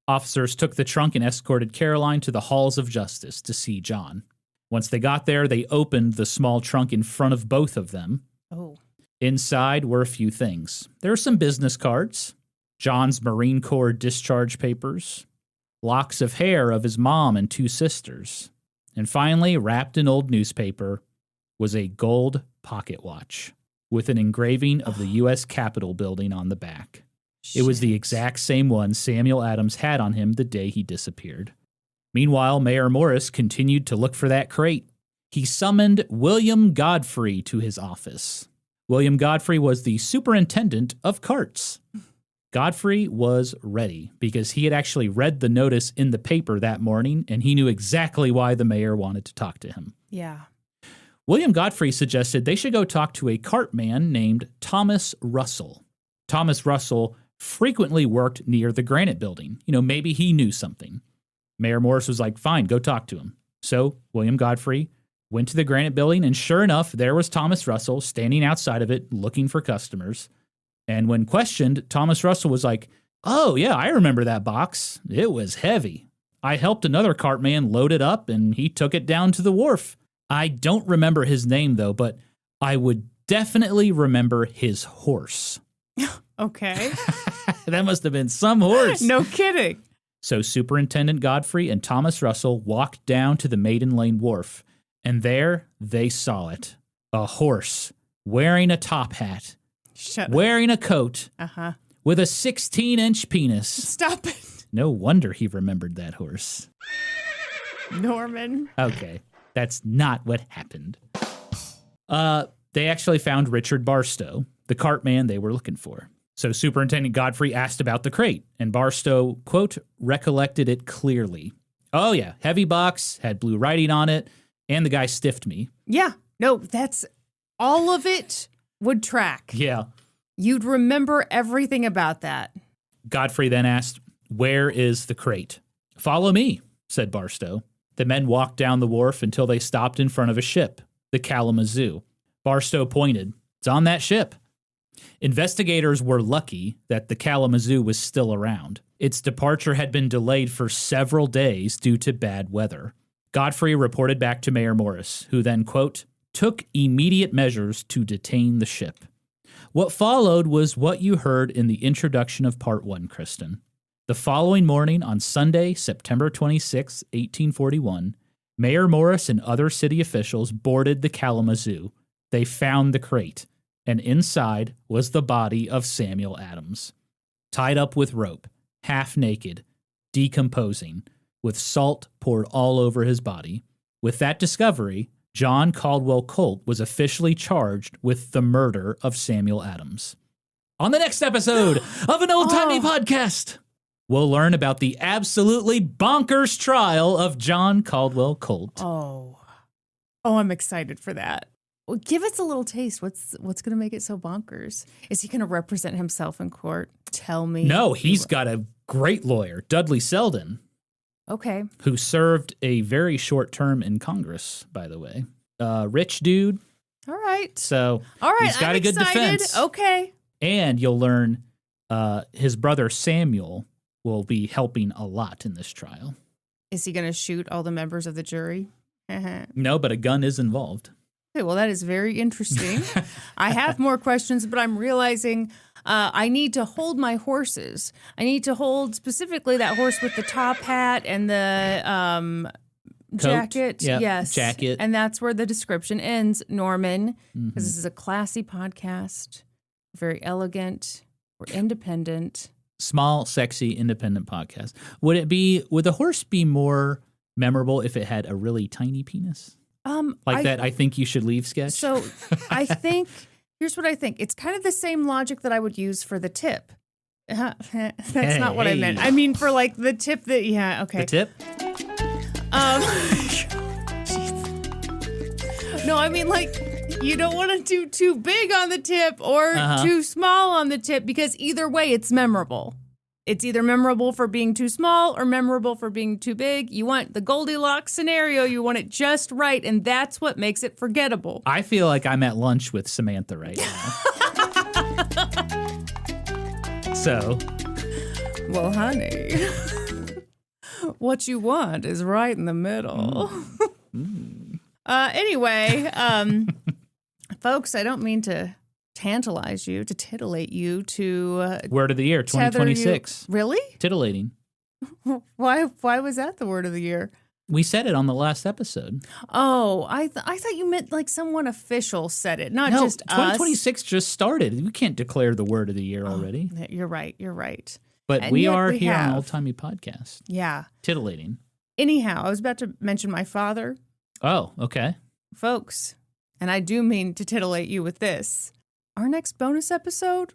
Officers took the trunk and escorted Caroline to the Halls of Justice to see John. Once they got there, they opened the small trunk in front of both of them. Oh. Inside were a few things. There were some business cards, John's Marine Corps discharge papers, locks of hair of his mom and two sisters, and finally, wrapped in old newspaper, was a gold pocket watch with an engraving of the U.S. Capitol building on the back. It was the exact same one Samuel Adams had on him the day he disappeared. Meanwhile, Mayor Morris continued to look for that crate. He summoned William Godfrey to his office. William Godfrey was the superintendent of carts. Godfrey was ready because he had actually read the notice in the paper that morning, and he knew exactly why the mayor wanted to talk to him. Yeah. William Godfrey suggested they should go talk to a cartman named Thomas Russell. Thomas Russell frequently worked near the Granite Building. Maybe he knew something. Mayor Morris was like, fine, go talk to him. So William Godfrey went to the Granite Building, and sure enough, there was Thomas Russell standing outside of it looking for customers. And when questioned, Thomas Russell was like, oh, yeah, I remember that box. It was heavy. I helped another cartman load it up, and he took it down to the wharf. I don't remember his name, though, but I would definitely remember his horse. Okay. That must have been some horse. No kidding. So Superintendent Godfrey and Thomas Russell walked down to the Maiden Lane Wharf, and there they saw it. A horse wearing a top hat, wearing a coat, with a 16-inch penis. Stop it. No wonder he remembered that horse. Norman. Okay, that's not what happened. They actually found Richard Barstow, the cartman they were looking for. So Superintendent Godfrey asked about the crate, and Barstow, quote, recollected it clearly. Oh, yeah, heavy box, had blue writing on it, and the guy stiffed me. Yeah, no, that's all of it would track. Yeah. You'd remember everything about that. Godfrey then asked, where is the crate? Follow me, said Barstow. The men walked down the wharf until they stopped in front of a ship, the Kalamazoo. Barstow pointed, it's on that ship. Investigators were lucky that the Kalamazoo was still around. Its departure had been delayed for several days due to bad weather. Godfrey reported back to Mayor Morris, who then, quote, took immediate measures to detain the ship. What followed was what you heard in the introduction of Part 1, Kristen. The following morning on Sunday, September 26, 1841, Mayor Morris and other city officials boarded the Kalamazoo. They found the crate, and inside was the body of Samuel Adams, tied up with rope, half naked, decomposing, with salt poured all over his body. With that discovery, John Caldwell Colt was officially charged with the murder of Samuel Adams. On the next episode of an old-timey podcast, we'll learn about the absolutely bonkers trial of John Caldwell Colt. Oh, I'm excited for that. Well, give us a little taste. What's going to make it so bonkers? Is he going to represent himself in court? Tell me. No, he's got a great lawyer, Dudley Selden. Okay. Who served a very short term in Congress, by the way. Rich dude. All right. So he's got I'm a good excited. defense. Okay. And you'll learn his brother Samuel will be helping a lot in this trial. Is he going to shoot all the members of the jury? No, but a gun is involved. Okay, well, that is very interesting. I have more questions, but I'm realizing I need to hold my horses. I need to hold specifically that horse with the top hat and the jacket. Yep. Yes. Jacket. And that's where the description ends, Norman, because this is a classy podcast, very elegant, we're independent. Small, sexy, independent podcast. Would the horse be more memorable if it had a really tiny penis? That I think you should leave sketch? So I think, here's what I think. It's kind of the same logic that I would use for the tip. That's not what I meant. I mean for like the tip that, okay. The tip? No, I mean like you don't want to do too big on the tip or too small on the tip because either way it's memorable. It's either memorable for being too small or memorable for being too big. You want the Goldilocks scenario. You want it just right, and that's what makes it forgettable. I feel like I'm at lunch with Samantha right now. So. Well, honey, what you want is right in the middle. Anyway, folks, I don't mean to tantalize you, to titillate you, to word of the year 2026. Really? Titillating. Why was that the word of the year? We said it on the last episode. Oh, I thought you meant like someone official said it, not just us. 2026 just started. We can't declare the word of the year already. You're right. But and we are here on Old Timey Podcast. Yeah. Titillating. Anyhow, I was about to mention my father. Oh, okay. Folks, and I do mean to titillate you with this. Our next bonus episode,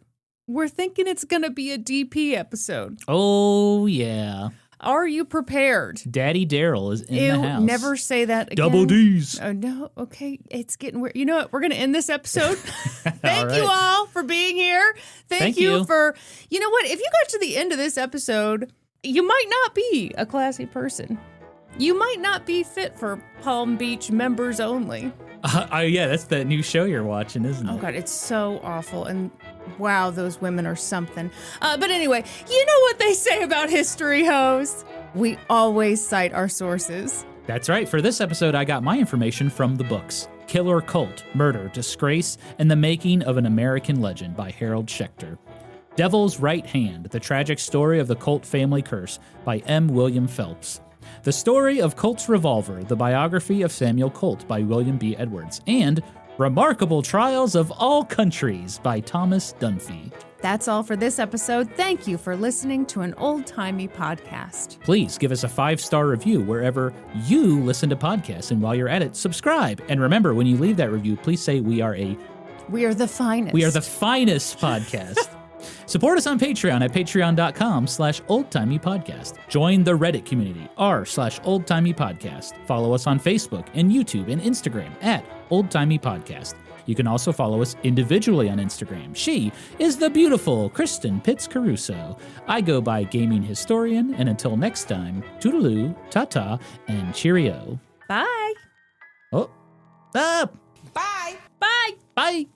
we're thinking it's going to be a DP episode. Oh, yeah. Are you prepared? Daddy Daryl is in the house. Never say that again. Double D's. Oh, no. Okay. It's getting weird. You know what? We're going to end this episode. Thank you all for being here. Thank you for, you know what? If you got to the end of this episode, you might not be a classy person. You might not be fit for Palm Beach members only. Yeah, that's that new show you're watching, isn't it? Oh, God, it's so awful. And wow, those women are something. But anyway, you know what they say about history, hoes? We always cite our sources. That's right. For this episode, I got my information from the books Killer Colt, Murder, Disgrace, and the Making of an American Legend by Harold Schechter. Devil's Right Hand, The Tragic Story of the Colt Family Curse by M. William Phelps. The Story of Colt's Revolver, The Biography of Samuel Colt by William B. Edwards, and Remarkable Trials of All Countries by Thomas Dunphy. That's all for this episode. Thank you for listening to an old-timey podcast. Please give us a 5-star review wherever you listen to podcasts, and while you're at it, subscribe. And remember, when you leave that review, please say we are the finest. We are the finest podcast. Support us on Patreon at patreon.com/oldtimeypodcast. Join the Reddit community, r/oldtimeypodcast. Follow us on Facebook and YouTube and Instagram at oldtimeypodcast. You can also follow us individually on Instagram. She is the beautiful Kristen Pitts Caruso. I go by Gaming Historian, and until next time, toodaloo, ta-ta, and cheerio. Bye. Oh, up. Bye. Bye. Bye.